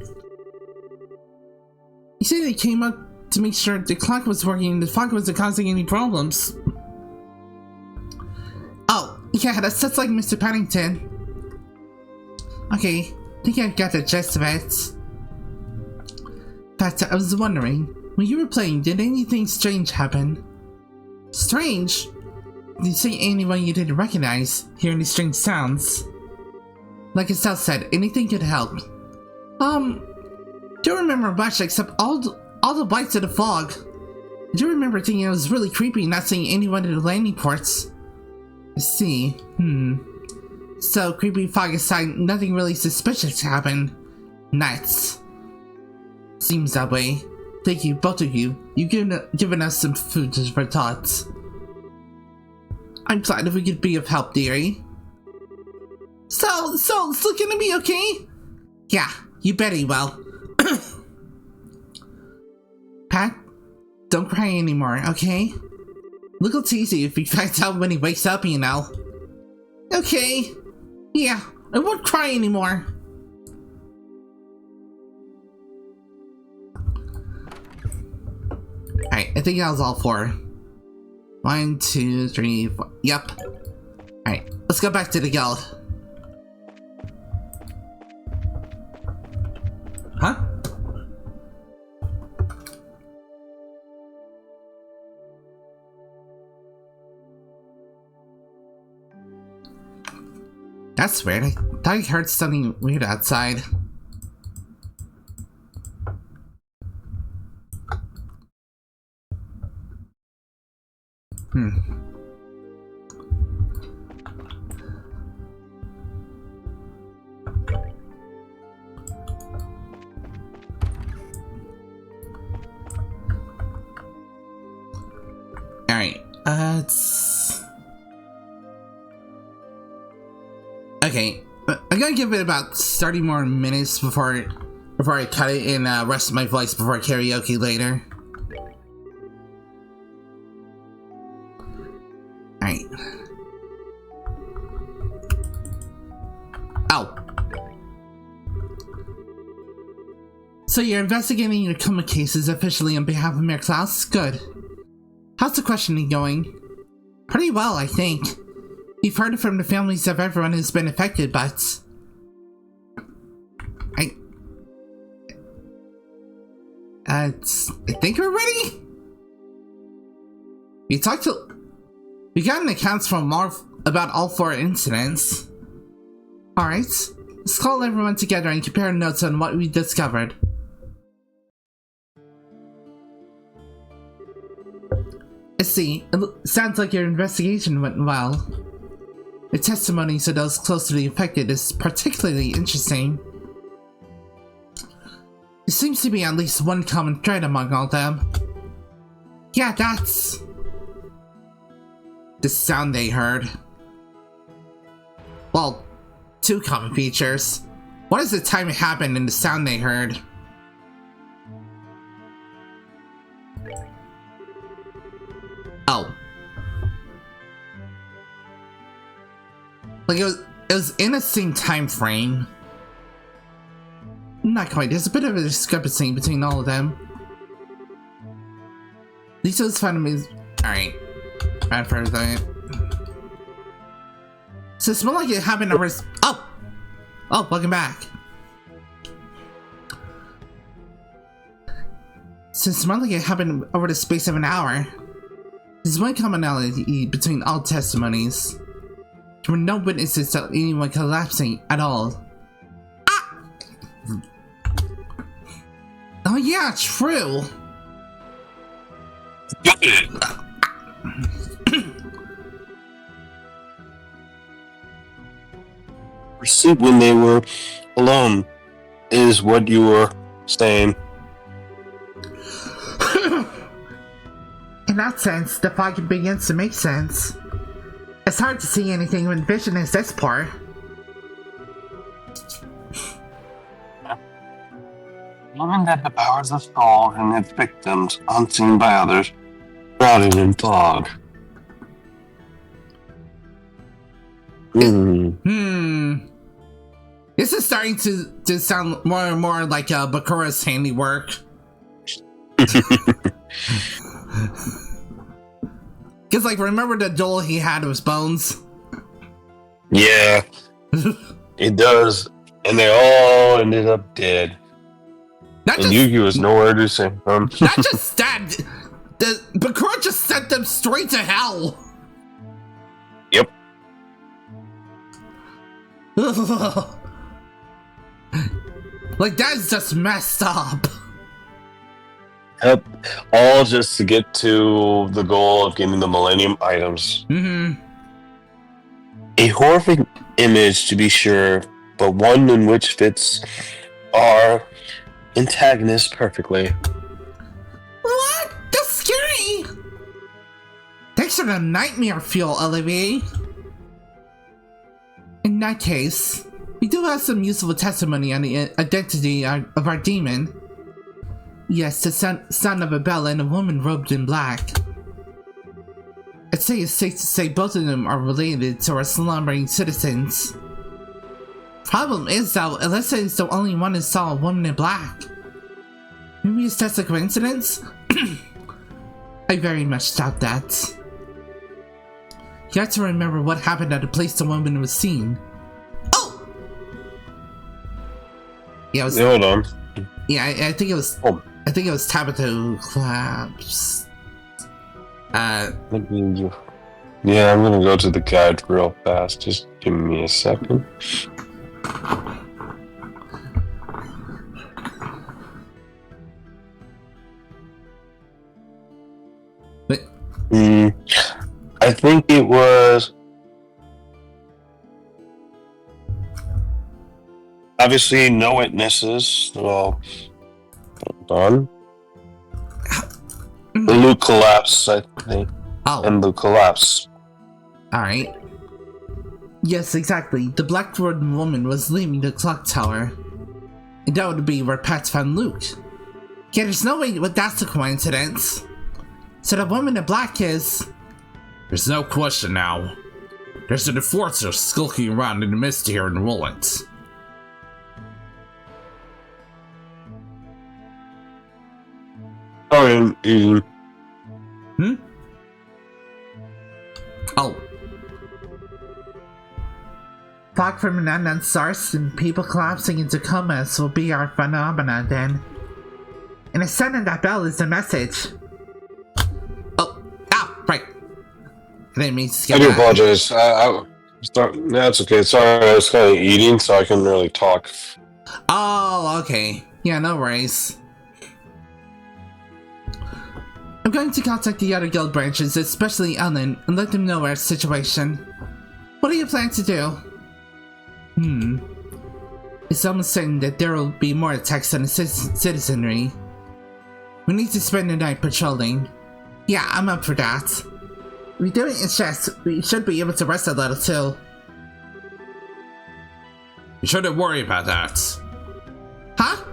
He said he came up to make sure the clock was working and the fog wasn't causing any problems. Oh, yeah, that's just like Mr. Paddington. Okay, I think I got the gist of it. But I was wondering, when you were playing, did anything strange happen? Strange? Did you see anyone you didn't recognize, hear any strange sounds? Like Estelle said, anything could help. Don't remember much except all the bites of the fog. I do remember thinking it was really creepy not seeing anyone at the landing ports. I see. So, creepy fog aside, nothing really suspicious happened. Nice. Seems that way. Thank you, both of you. You've given us some food for thoughts. I'm glad if we could be of help, dearie. So, still gonna be okay? Yeah, you bet he will. Pat, don't cry anymore, okay? Luke will tease you if he finds out when he wakes up, you know. Okay. Yeah, I won't cry anymore. Alright, I think that was all 4. 1, 2, 3, 4. Yep. Alright, let's go back to the guild. Huh? That's weird. I thought I heard something weird outside. Alright, it's... Okay, I'm gonna give it about 30 more minutes before I cut it and rest my voice before karaoke later. Alright. Oh. So you're investigating your coma cases officially on behalf of Mayor Klaus? Good. How's the questioning going? Pretty well, I think. We've heard from the families of everyone who's been affected, but... I think we're ready? We got an accounts from about all 4 incidents. Alright, let's call everyone together and compare notes on what we discovered. I see, it sounds like your investigation went well. The testimonies of those close to the affected is particularly interesting. There seems to be at least one common thread among all them. Yeah, that's... the sound they heard. Well, 2 common features. What is the time it happened and the sound they heard? Oh. Like it was in the same time frame. Not quite. There's a bit of a discrepancy between all of them. Lisa's found me. Alright. Bad for everything. So it smelled like it happened over. Oh! Oh, welcome back. So it smelled like it happened over the space of an hour. There's one commonality between all testimonies. There were no witnesses to anyone collapsing at all. Ah! Oh yeah, true! Pursuit when they were alone is what you were saying. In that sense, the fog begins to make sense. It's hard to see anything when vision is this poor. Even that the powers of Saul and its victims, unseen by others, shrouded in fog. This is starting to sound more and more like Bakura's handiwork. Cause like, remember the duel he had with Bones? Yeah, it does, and they all ended up dead. And Yugi was nowhere to see them. Not just that, the Bakura just sent them straight to hell. Yep. Like, that's just messed up. Yep. All just to get to the goal of getting the Millennium items. A horrific image, to be sure, but one in which fits our antagonist perfectly. What? That's scary! Thanks for the nightmare fuel, Olivier. In that case, we do have some useful testimony on the identity of our demon. Yes, the son of a bell and a woman robed in black. I'd say it's safe to say both of them are related to our slumbering citizens. Problem is though, Alyssa is the only one who saw a woman in black. Maybe it's just a coincidence? I very much doubt that. You have to remember what happened at the place the woman was seen. Oh! Yeah, it was, Hold on. yeah, I think it was. Oh. I think it was Tabitha who collapsed. Let me. Yeah, I'm gonna go to the guide real fast. Just give me a second. But I think it was. Obviously, no witnesses. Well, hold on. The loop collapsed, I think. oh, And the collapse. all right. Yes, exactly. The black robed woman was leaving the clock tower, and that would be where Pat found Luke. Yeah, there's no way that's a coincidence. So the woman in black is. There's no question now. There's an enforcer skulking around in the mist here in Roland. Oh, and Oh. Fog from an unknown source and people collapsing into comas will be our phenomena then. And the sound of that bell is the message. Oh, right. I didn't mean to skip I do that. apologize. That's okay. Sorry, I was kind of eating, so I couldn't really talk. Oh, okay. Yeah, no worries. I'm going to contact the other guild branches, especially Ellen, and let them know our situation. What do you plan to do? It's almost certain that there will be more attacks on the citizenry. We need to spend the night patrolling. Yeah, I'm up for that. If we do it in shifts, we should be able to rest a little too. You shouldn't worry about that. Huh?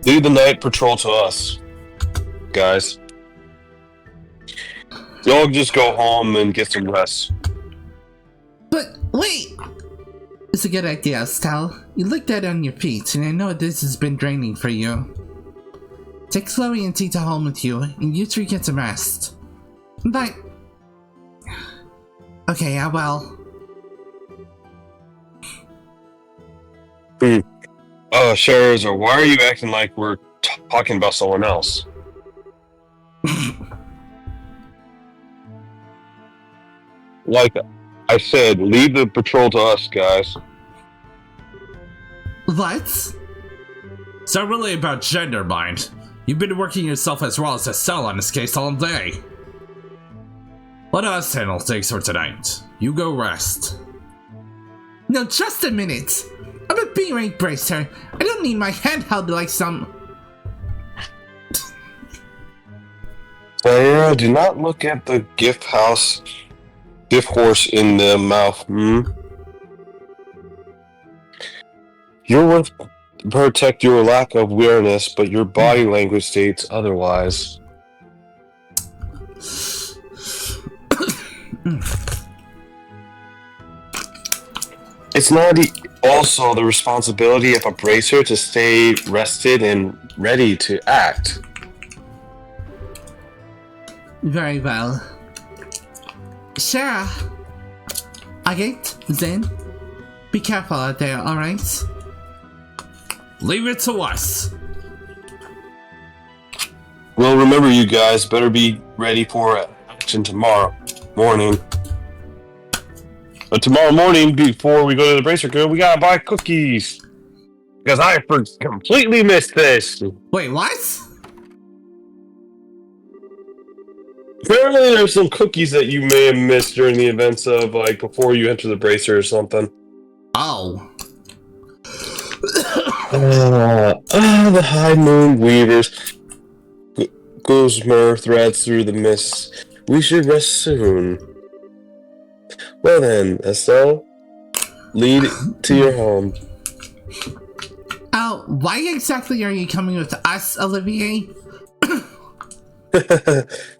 Leave the night patrol to us, guys. Y'all just go home and get some rest. But wait! It's a good idea, Estelle. You look dead on your feet, and I know this has been draining for you. Take Chloe and Tita home with you, and you three get some rest. But... okay, I will. Scherzar, why are you acting like we're talking about someone else? Like I said, leave the patrol to us, guys. What? It's not really about gender, mind. You've been working yourself as well as Estelle on this case all day. Let us handle things for tonight. You go rest. No, just a minute. I'm a B-rank bracer. I don't need my hand held like some... Sarah, do not look at the gift horse in the mouth. You're worth protect your lack of awareness, but your body language states otherwise. It's not also the responsibility of a bracer to stay rested and ready to act. Very well. Sarah! Agate, Zen, be careful out there, alright? Leave it to us. Well, remember, you guys better be ready for action tomorrow morning. But tomorrow morning, before we go to the Bracer Guild, we gotta buy cookies. Because I completely missed this. Wait, what? Apparently, there's some cookies that you may have missed during the events of, like, before you enter the Bracer or something. Oh. The High Moon Weavers. Gossamer threads through the mist. We should rest soon. Well then, Estelle, lead to your home. Oh, why exactly are you coming with us, Olivier?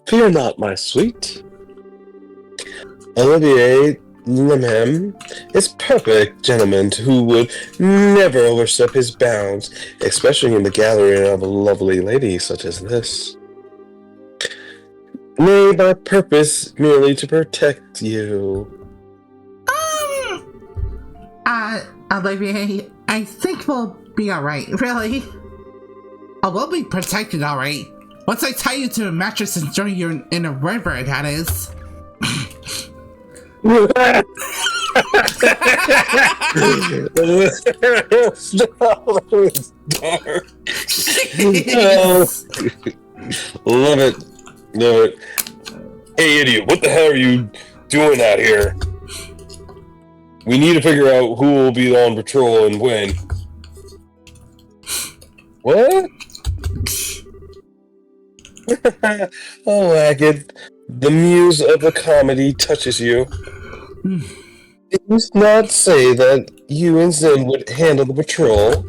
Fear not, my sweet. Olivier Limham is perfect gentleman who would never overstep his bounds, especially in the gathering of a lovely lady such as this. Nay, by purpose merely to protect you. Olivier, I think we'll be alright, really. Oh, we'll be protected alright. Once I tie you to a mattress and throw you in a river, that is. Love it. Love it. Hey, idiot, what the hell are you doing out here? We need to figure out who will be on patrol and when. What? Oh, Agate, the muse of the comedy touches you. Did you not say that you and Zen would handle the patrol?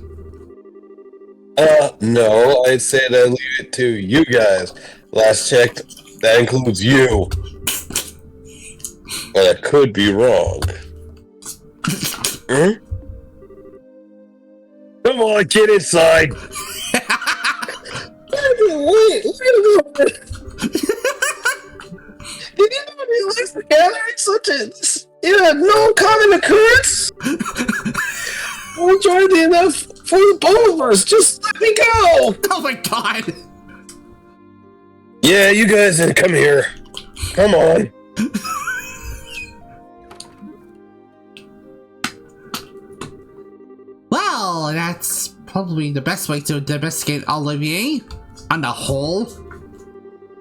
No, I'd say that I'd leave it to you guys. Last checked, that includes you. But I could be wrong. Hmm? Come on, get inside! Wait. Did you not realize the gathering such as no common occurrence? We joined enough for both of us. Just let me go. Oh my god! Yeah, you guys then come here. Come on. Well, that's probably the best way to investigate Olivier. On the whole.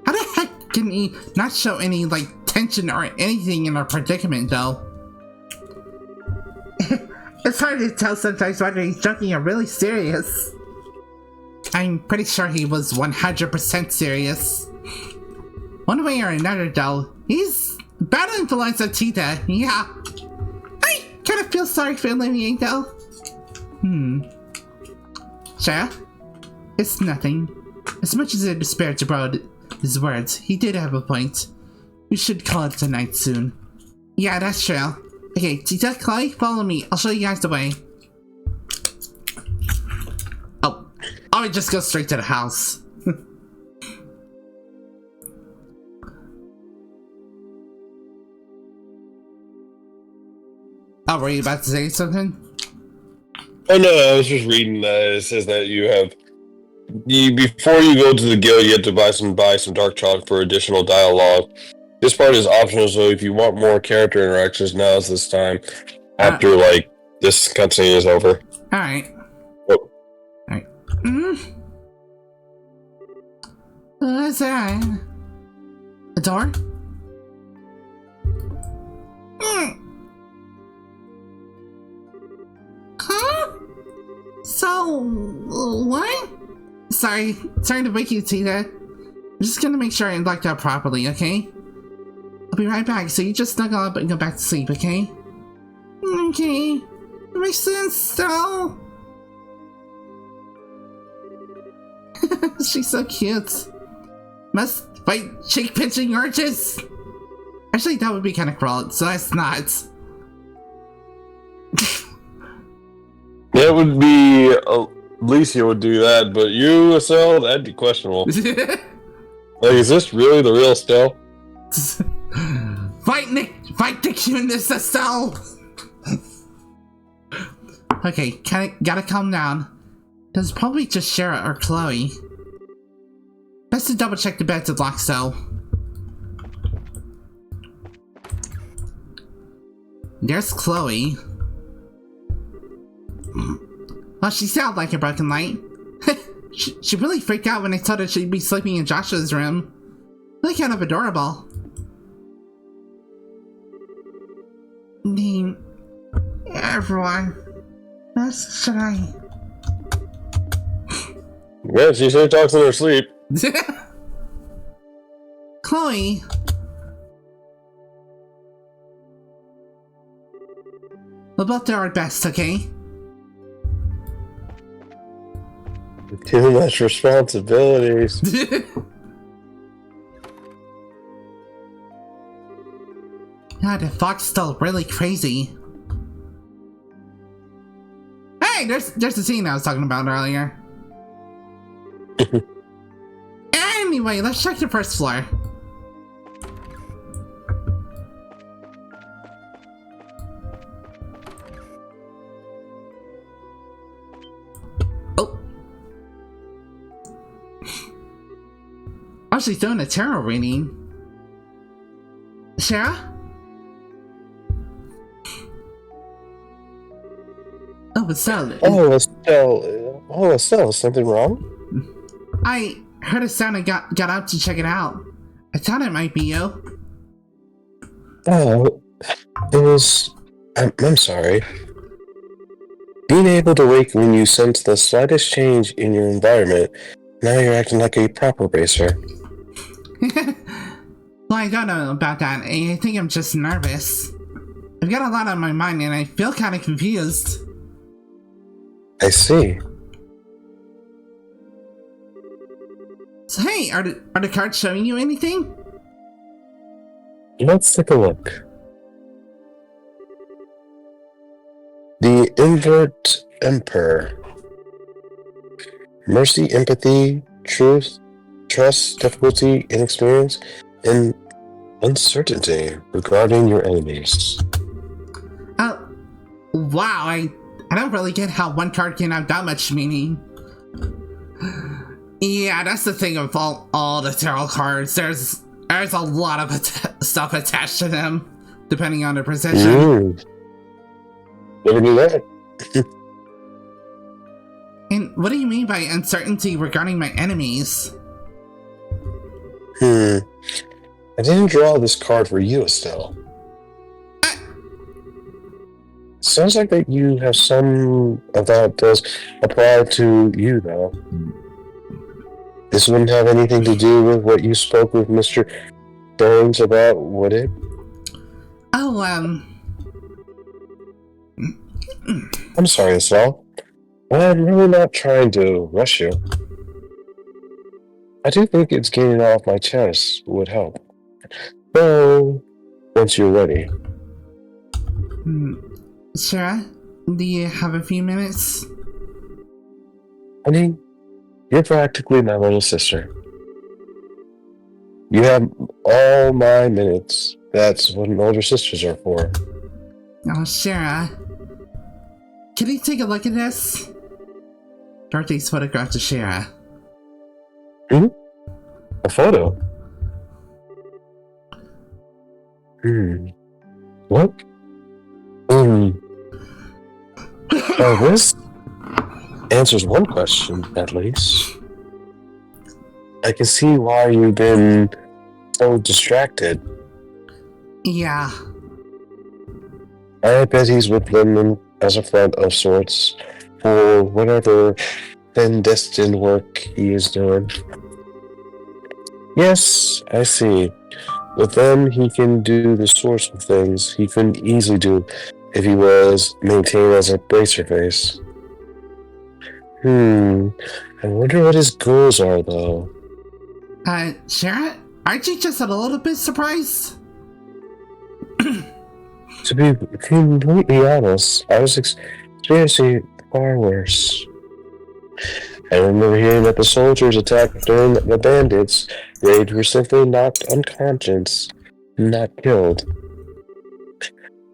How the heck can he not show any, like, tension or anything in our predicament, though? It's hard to tell sometimes whether he's joking or really serious. I'm pretty sure he was 100% serious. One way or another, though, he's bad influence on Tita, yeah. I kind of feel sorry for Olivier, though. Sarah? It's nothing. As much as I disparaged about his words, he did have a point. We should call it tonight soon. Yeah, that's true. Okay, Tita, Chloe, follow me. I'll show you guys the way. Oh, I would just go straight to the house. Oh, were you about to say something? Oh no, I was just reading that it says that before you go to the guild, you have to buy some dark chocolate for additional dialogue. This part is optional, so if you want more character interactions, now is this time. After this cutscene is over. Alright. Oh. Alright. What's that? A door? Huh? So, what? Sorry to wake you, Tita. I'm just gonna make sure I unlock that properly, okay? I'll be right back, so you just snuggle up and go back to sleep, okay? Okay. That makes sense, so... She's so cute. Must fight cheek pinching urges? Actually, that would be kind of cruel, so that's not. That would be... Alicia would do that, but you, Estelle, that'd be questionable. Is this really the real Estelle? Fight Nick in this, Estelle! Okay, gotta calm down. There's probably just Shara or Chloe. Best to double check the bed's locked, though. There's Chloe. Oh, she sounded like a broken light. she really freaked out when I told her she'd be sleeping in Joshua's room. Really kind of adorable. Everyone. Let's try. Yeah, she sure talks in her sleep. Chloe. We'll both do our best, okay? Too much responsibilities. God, the fog's still really crazy. Hey, there's the scene I was talking about earlier. Anyway, let's check the first floor. Oh. Oh, she's doing a tarot reading. Sarah? Oh, Estelle. Estelle, is something wrong? I heard a sound and got out to check it out. I thought it might be you. Oh, it was... I'm sorry. Being able to wake when you sense the slightest change in your environment, now you're acting like a proper racer. Well, I don't know about that. I think I'm just nervous. I've got a lot on my mind and I feel kind of confused. I see. So hey, are the cards showing you anything? Let's take a look. The Invert Emperor. Mercy, empathy, truth, trust, difficulty, inexperience, and uncertainty regarding your enemies. Oh, wow, I don't really get how one card can have that much meaning. Yeah, that's the thing of all the tarot cards. There's a lot of stuff attached to them, depending on their position. Never knew that. And what do you mean by uncertainty regarding my enemies? I didn't draw this card for you, Estelle. Sounds like that you have some of that does apply to you, though. This wouldn't have anything to do with what you spoke with Mr. Burns about, would it? Oh, I'm sorry, Estelle. I'm really not trying to rush you. I do think it's getting off my chest would help. So, once you're ready. Sarah, do you have a few minutes? Honey, you're practically my little sister. You have all my minutes. That's what older sisters are for. Oh, Sarah. Can you take a look at this? Dorothy's photograph to Sarah. A photo? What? Well, this answers one question, at least. I can see why you've been so distracted. Yeah. I bet he's with Lindman as a friend of sorts for whatever clandestine work he is doing. Yes, I see. With them, he can do the sorts of things he couldn't easily do if he was maintained as a bracer face. I wonder what his goals are, though. Sarah, aren't you just a little bit surprised? To be completely honest, I was experiencing far worse. I remember hearing that the soldiers attacked during the bandits' raid were simply knocked unconscious, not killed.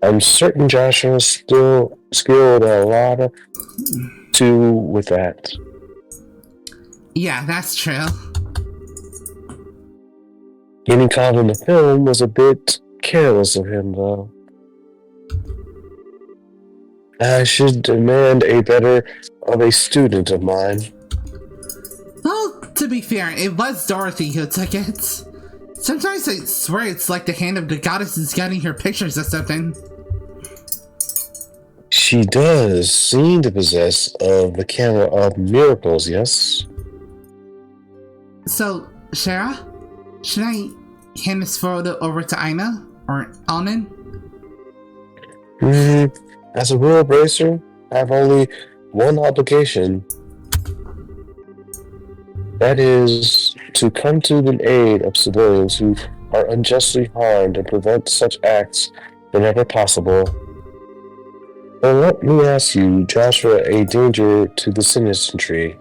I'm certain Joshua is still skilled a lot too with that. Yeah, that's true. Getting caught in the film was a bit careless of him, though. I should demand a better of a student of mine. Well, to be fair, it was Dorothy who took it. Sometimes I swear it's like the hand of the goddess is getting her pictures or something. She does seem to possess of the camera of miracles, yes? So, Sarah, should I hand this photo over to Ina or Alnan? As a rural bracer, I have only one obligation. That is to come to the aid of civilians who are unjustly harmed and prevent such acts whenever possible. But let me ask you, Joshua, a danger to the Sinistry.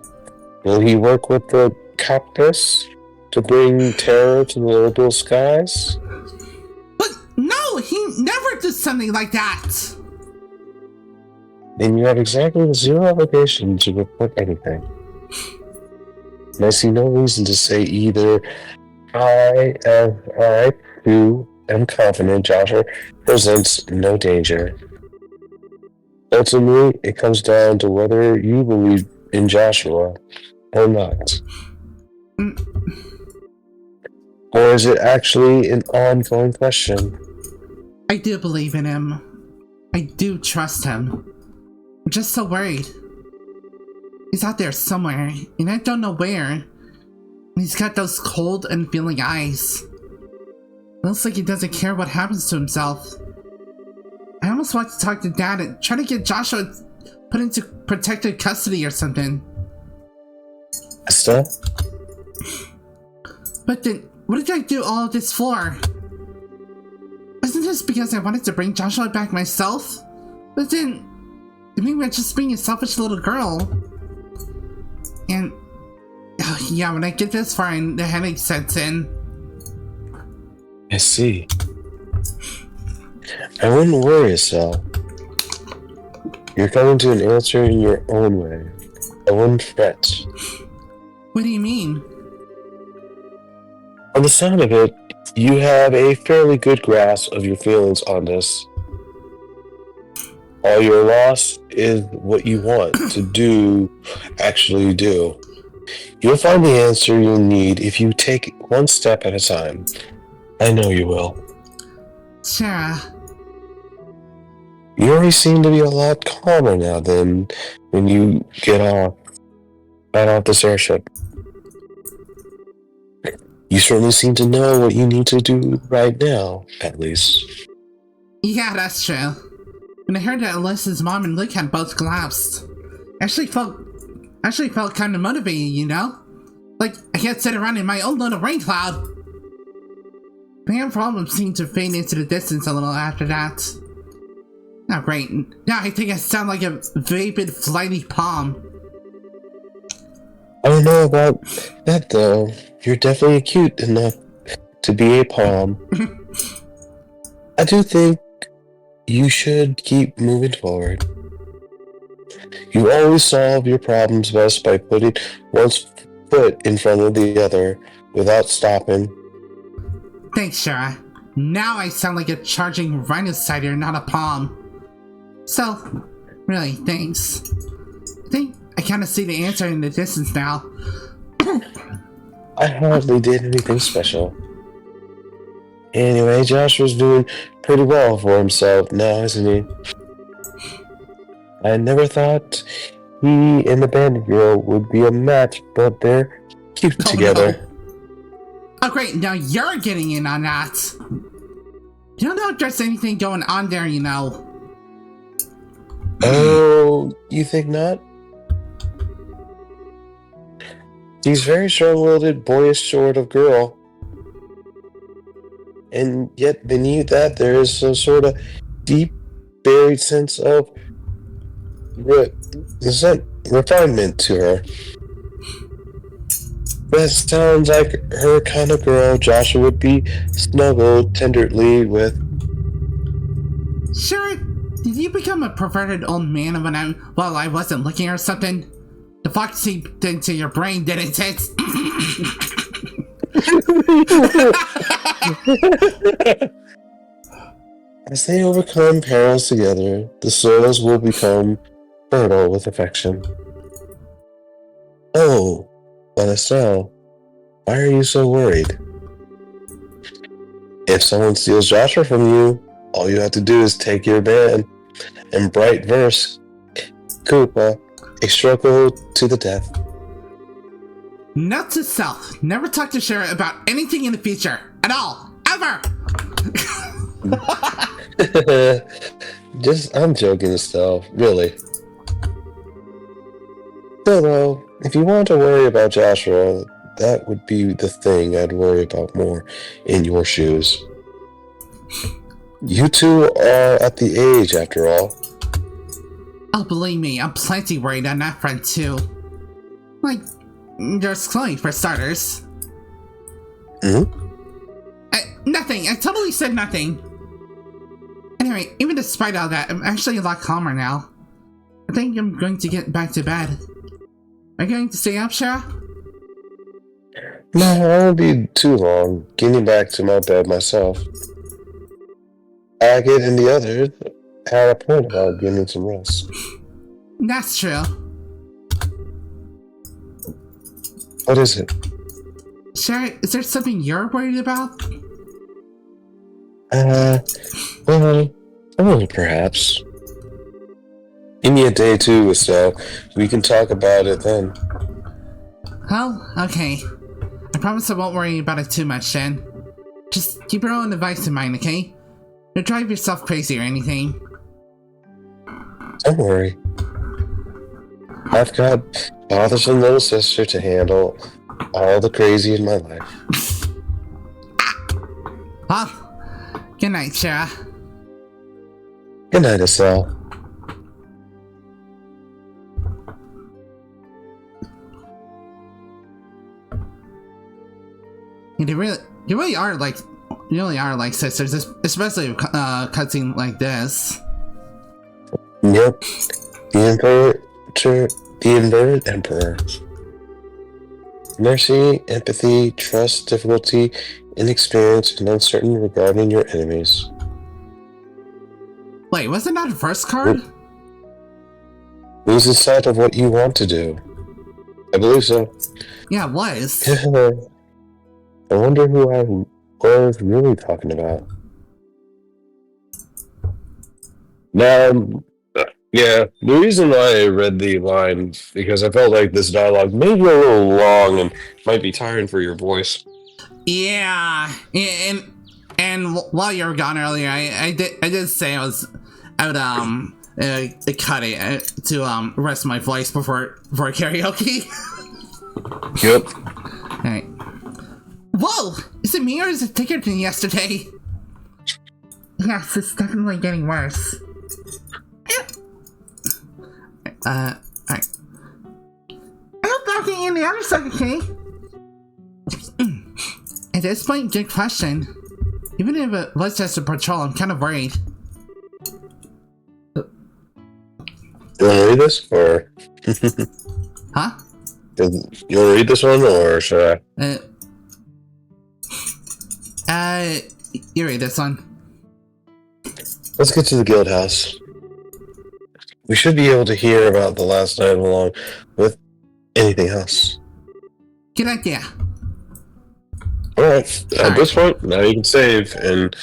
Will he work with the Capus to bring terror to the liberal skies? But no, he never did something like that. Then you have exactly zero obligation to report anything. And I see no reason to say either I too am confident Joshua presents no danger. Ultimately, it comes down to whether you believe in Joshua or not. Or is it actually an ongoing question? I do believe in him. I do trust him. I'm just so worried. He's out there somewhere, and I don't know where. And he's got those cold, unfeeling eyes. Looks like he doesn't care what happens to himself. I almost want to talk to Dad and try to get Joshua put into protective custody or something. Estelle? But then, what did I do all of this for? Isn't this because I wanted to bring Joshua back myself? But then, maybe I'm just being a selfish little girl. And, yeah, when I get this far, the headache sets in. I see. I wouldn't worry, Estelle. You're coming to an answer in your own way. I wouldn't fret. What do you mean? On the sound of it, you have a fairly good grasp of your feelings on this. All your loss is what you want to actually do. You'll find the answer you'll need if you take one step at a time. I know you will. Sarah. You already seem to be a lot calmer now than when you got off this airship. You certainly seem to know what you need to do right now, at least. Yeah, that's true. When I heard that Alyssa's mom and Luke had both collapsed, I actually felt kind of motivated, you know? Like, I can't sit around in my own little rain cloud. My own problems seemed to fade into the distance a little after that. Oh, great. Now I think I sound like a vapid, flighty palm. I don't know about that, though. You're definitely cute enough to be a palm. I do think you should keep moving forward. You always solve your problems best by putting one foot in front of the other without stopping. Thanks, Shara. Now I sound like a charging rhinocider, not a palm. So, really, thanks. I think I kind of see the answer in the distance now. I hardly did anything special. Anyway, Joshua's doing pretty well for himself now, isn't he? I never thought he and the bandit girl would be a match, but they're cute together. No. Oh great, now you're getting in on that. You don't know if there's anything going on there, you know. Oh, you think not? She's very strong-willed, boyish sort of girl. And yet beneath that there is some sort of deep buried sense of refinement to her. That sounds like her kind of girl Joshua would be snuggled tenderly with. Sure, did you become a perverted old man while I wasn't looking or something? The fox seeped into your brain, didn't it? As they overcome perils together, the soils will become fertile with affection. Oh, but Estelle, why are you so worried? If someone steals Joshua from you, all you have to do is take your band and bright verse, Koopa, a struggle to the death. Note to self, never talk to Shara about anything in the future. At all. Ever! I'm joking, Estelle, really. Still though, if you want to worry about Joshua, that would be the thing I'd worry about more in your shoes. You two are at the age, after all. Oh, believe me, I'm plenty worried on that front too. Like, there's Chloe for starters. Hmm? Nothing. I totally said nothing. Anyway, even despite all that, I'm actually a lot calmer now. I think I'm going to get back to bed. Are you going to stay up, Shara? No, I won't be too long. Getting back to my bed myself. Agate and the others had a point about getting some rest. That's true. What is it? Shara, is there something you're worried about? Well, perhaps. Give me a day too, so we can talk about it then. Well, okay. I promise I won't worry about it too much then. Just keep your own advice in mind, okay? Don't drive yourself crazy or anything. Don't worry. I've got fathers and little sister to handle all the crazy in my life. Well, good night, Shara. Good night, Estelle. You really are like sisters, especially cutscene like this. Yep. The inverted emperor. Mercy, empathy, trust, difficulty, inexperience, and uncertain regarding your enemies. Wait, wasn't that the first card? Losing sight of what you want to do. I believe so. Yeah, it was. I wonder who I was really talking about. Now, yeah, the reason why I read the line because I felt like this dialogue may be a little long and might be tiring for your voice. Yeah, and while you were gone earlier, I did say I would cut it to rest my voice before karaoke. Yep. All right. Whoa! Is it me or is it thicker than yesterday? Yes, it's definitely getting worse. Alright. I hope knocking in the other side, okay? At this point, good question. Even if it was just a patrol, I'm kind of worried. You want to read this, or? Huh? You want to read this one, or should I? You read this one. Let's get to the guild house. We should be able to hear about the last night along with anything else. Good idea. Alright, at this point, now you can save, and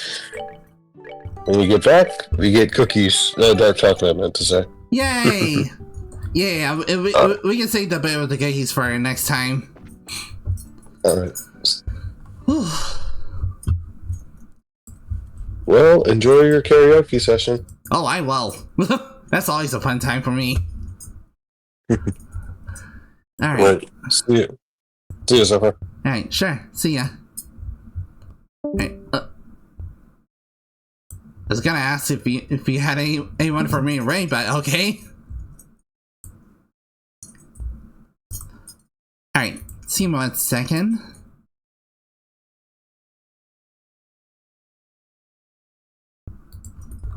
when we get back, we get cookies. Dark chocolate, I meant to say. Yay! Yeah, we can save the bit with the cookies for next time. Alright. Well, enjoy your karaoke session. Oh, I will. That's always a fun time for me. Alright. Right. See you, Zephyr. Alright, sure. See ya. Alright, I was gonna ask if you had anyone for me to raid, but okay. Alright, see you 1 second.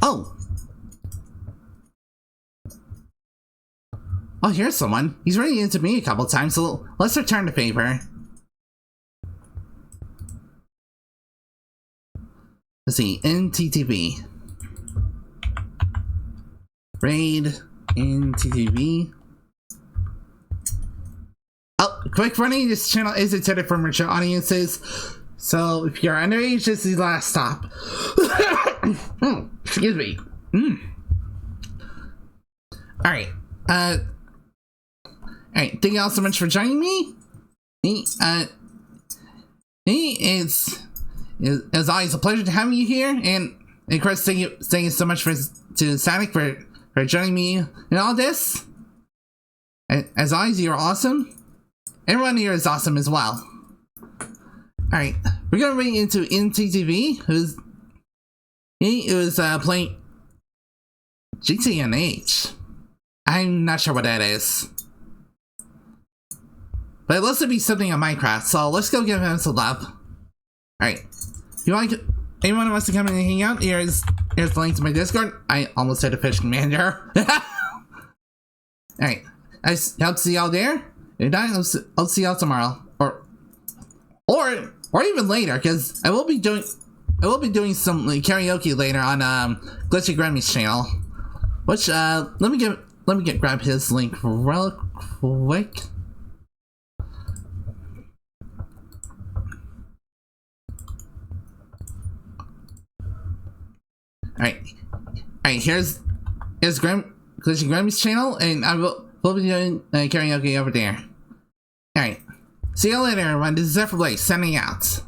Oh! Oh, here's someone. He's running into me a couple times, so let's return the favor. Let's see, NTTV. Raid NTTV. Oh, quick warning, this channel is intended for mature audiences, so if you're underage, this is the last stop. Excuse me. Alright, alright, thank you all so much for joining me. It's always a pleasure to have you here, and of course, thank you so much to Sonic for joining me in all this. As always, you're awesome. everyone here is awesome as well. Alright, we're gonna bring into NTTV, who's playing GTNH. I'm not sure what that is. But it looks to be something on Minecraft, so let's go give him some love. Alright. If you want to, anyone who wants to come in and hang out, here's the link to my Discord. I almost said a fish commander. Alright. I hope to see y'all there. If not, I'll see y'all tomorrow. Or even later, because I will be doing some karaoke later on Glitchy Grammy's channel. Which let me grab his link real quick. Alright, here's Glitchy Grammy's channel, and we'll be doing karaoke over there. Alright, see you later everyone. This is Zephyr Blake signing out.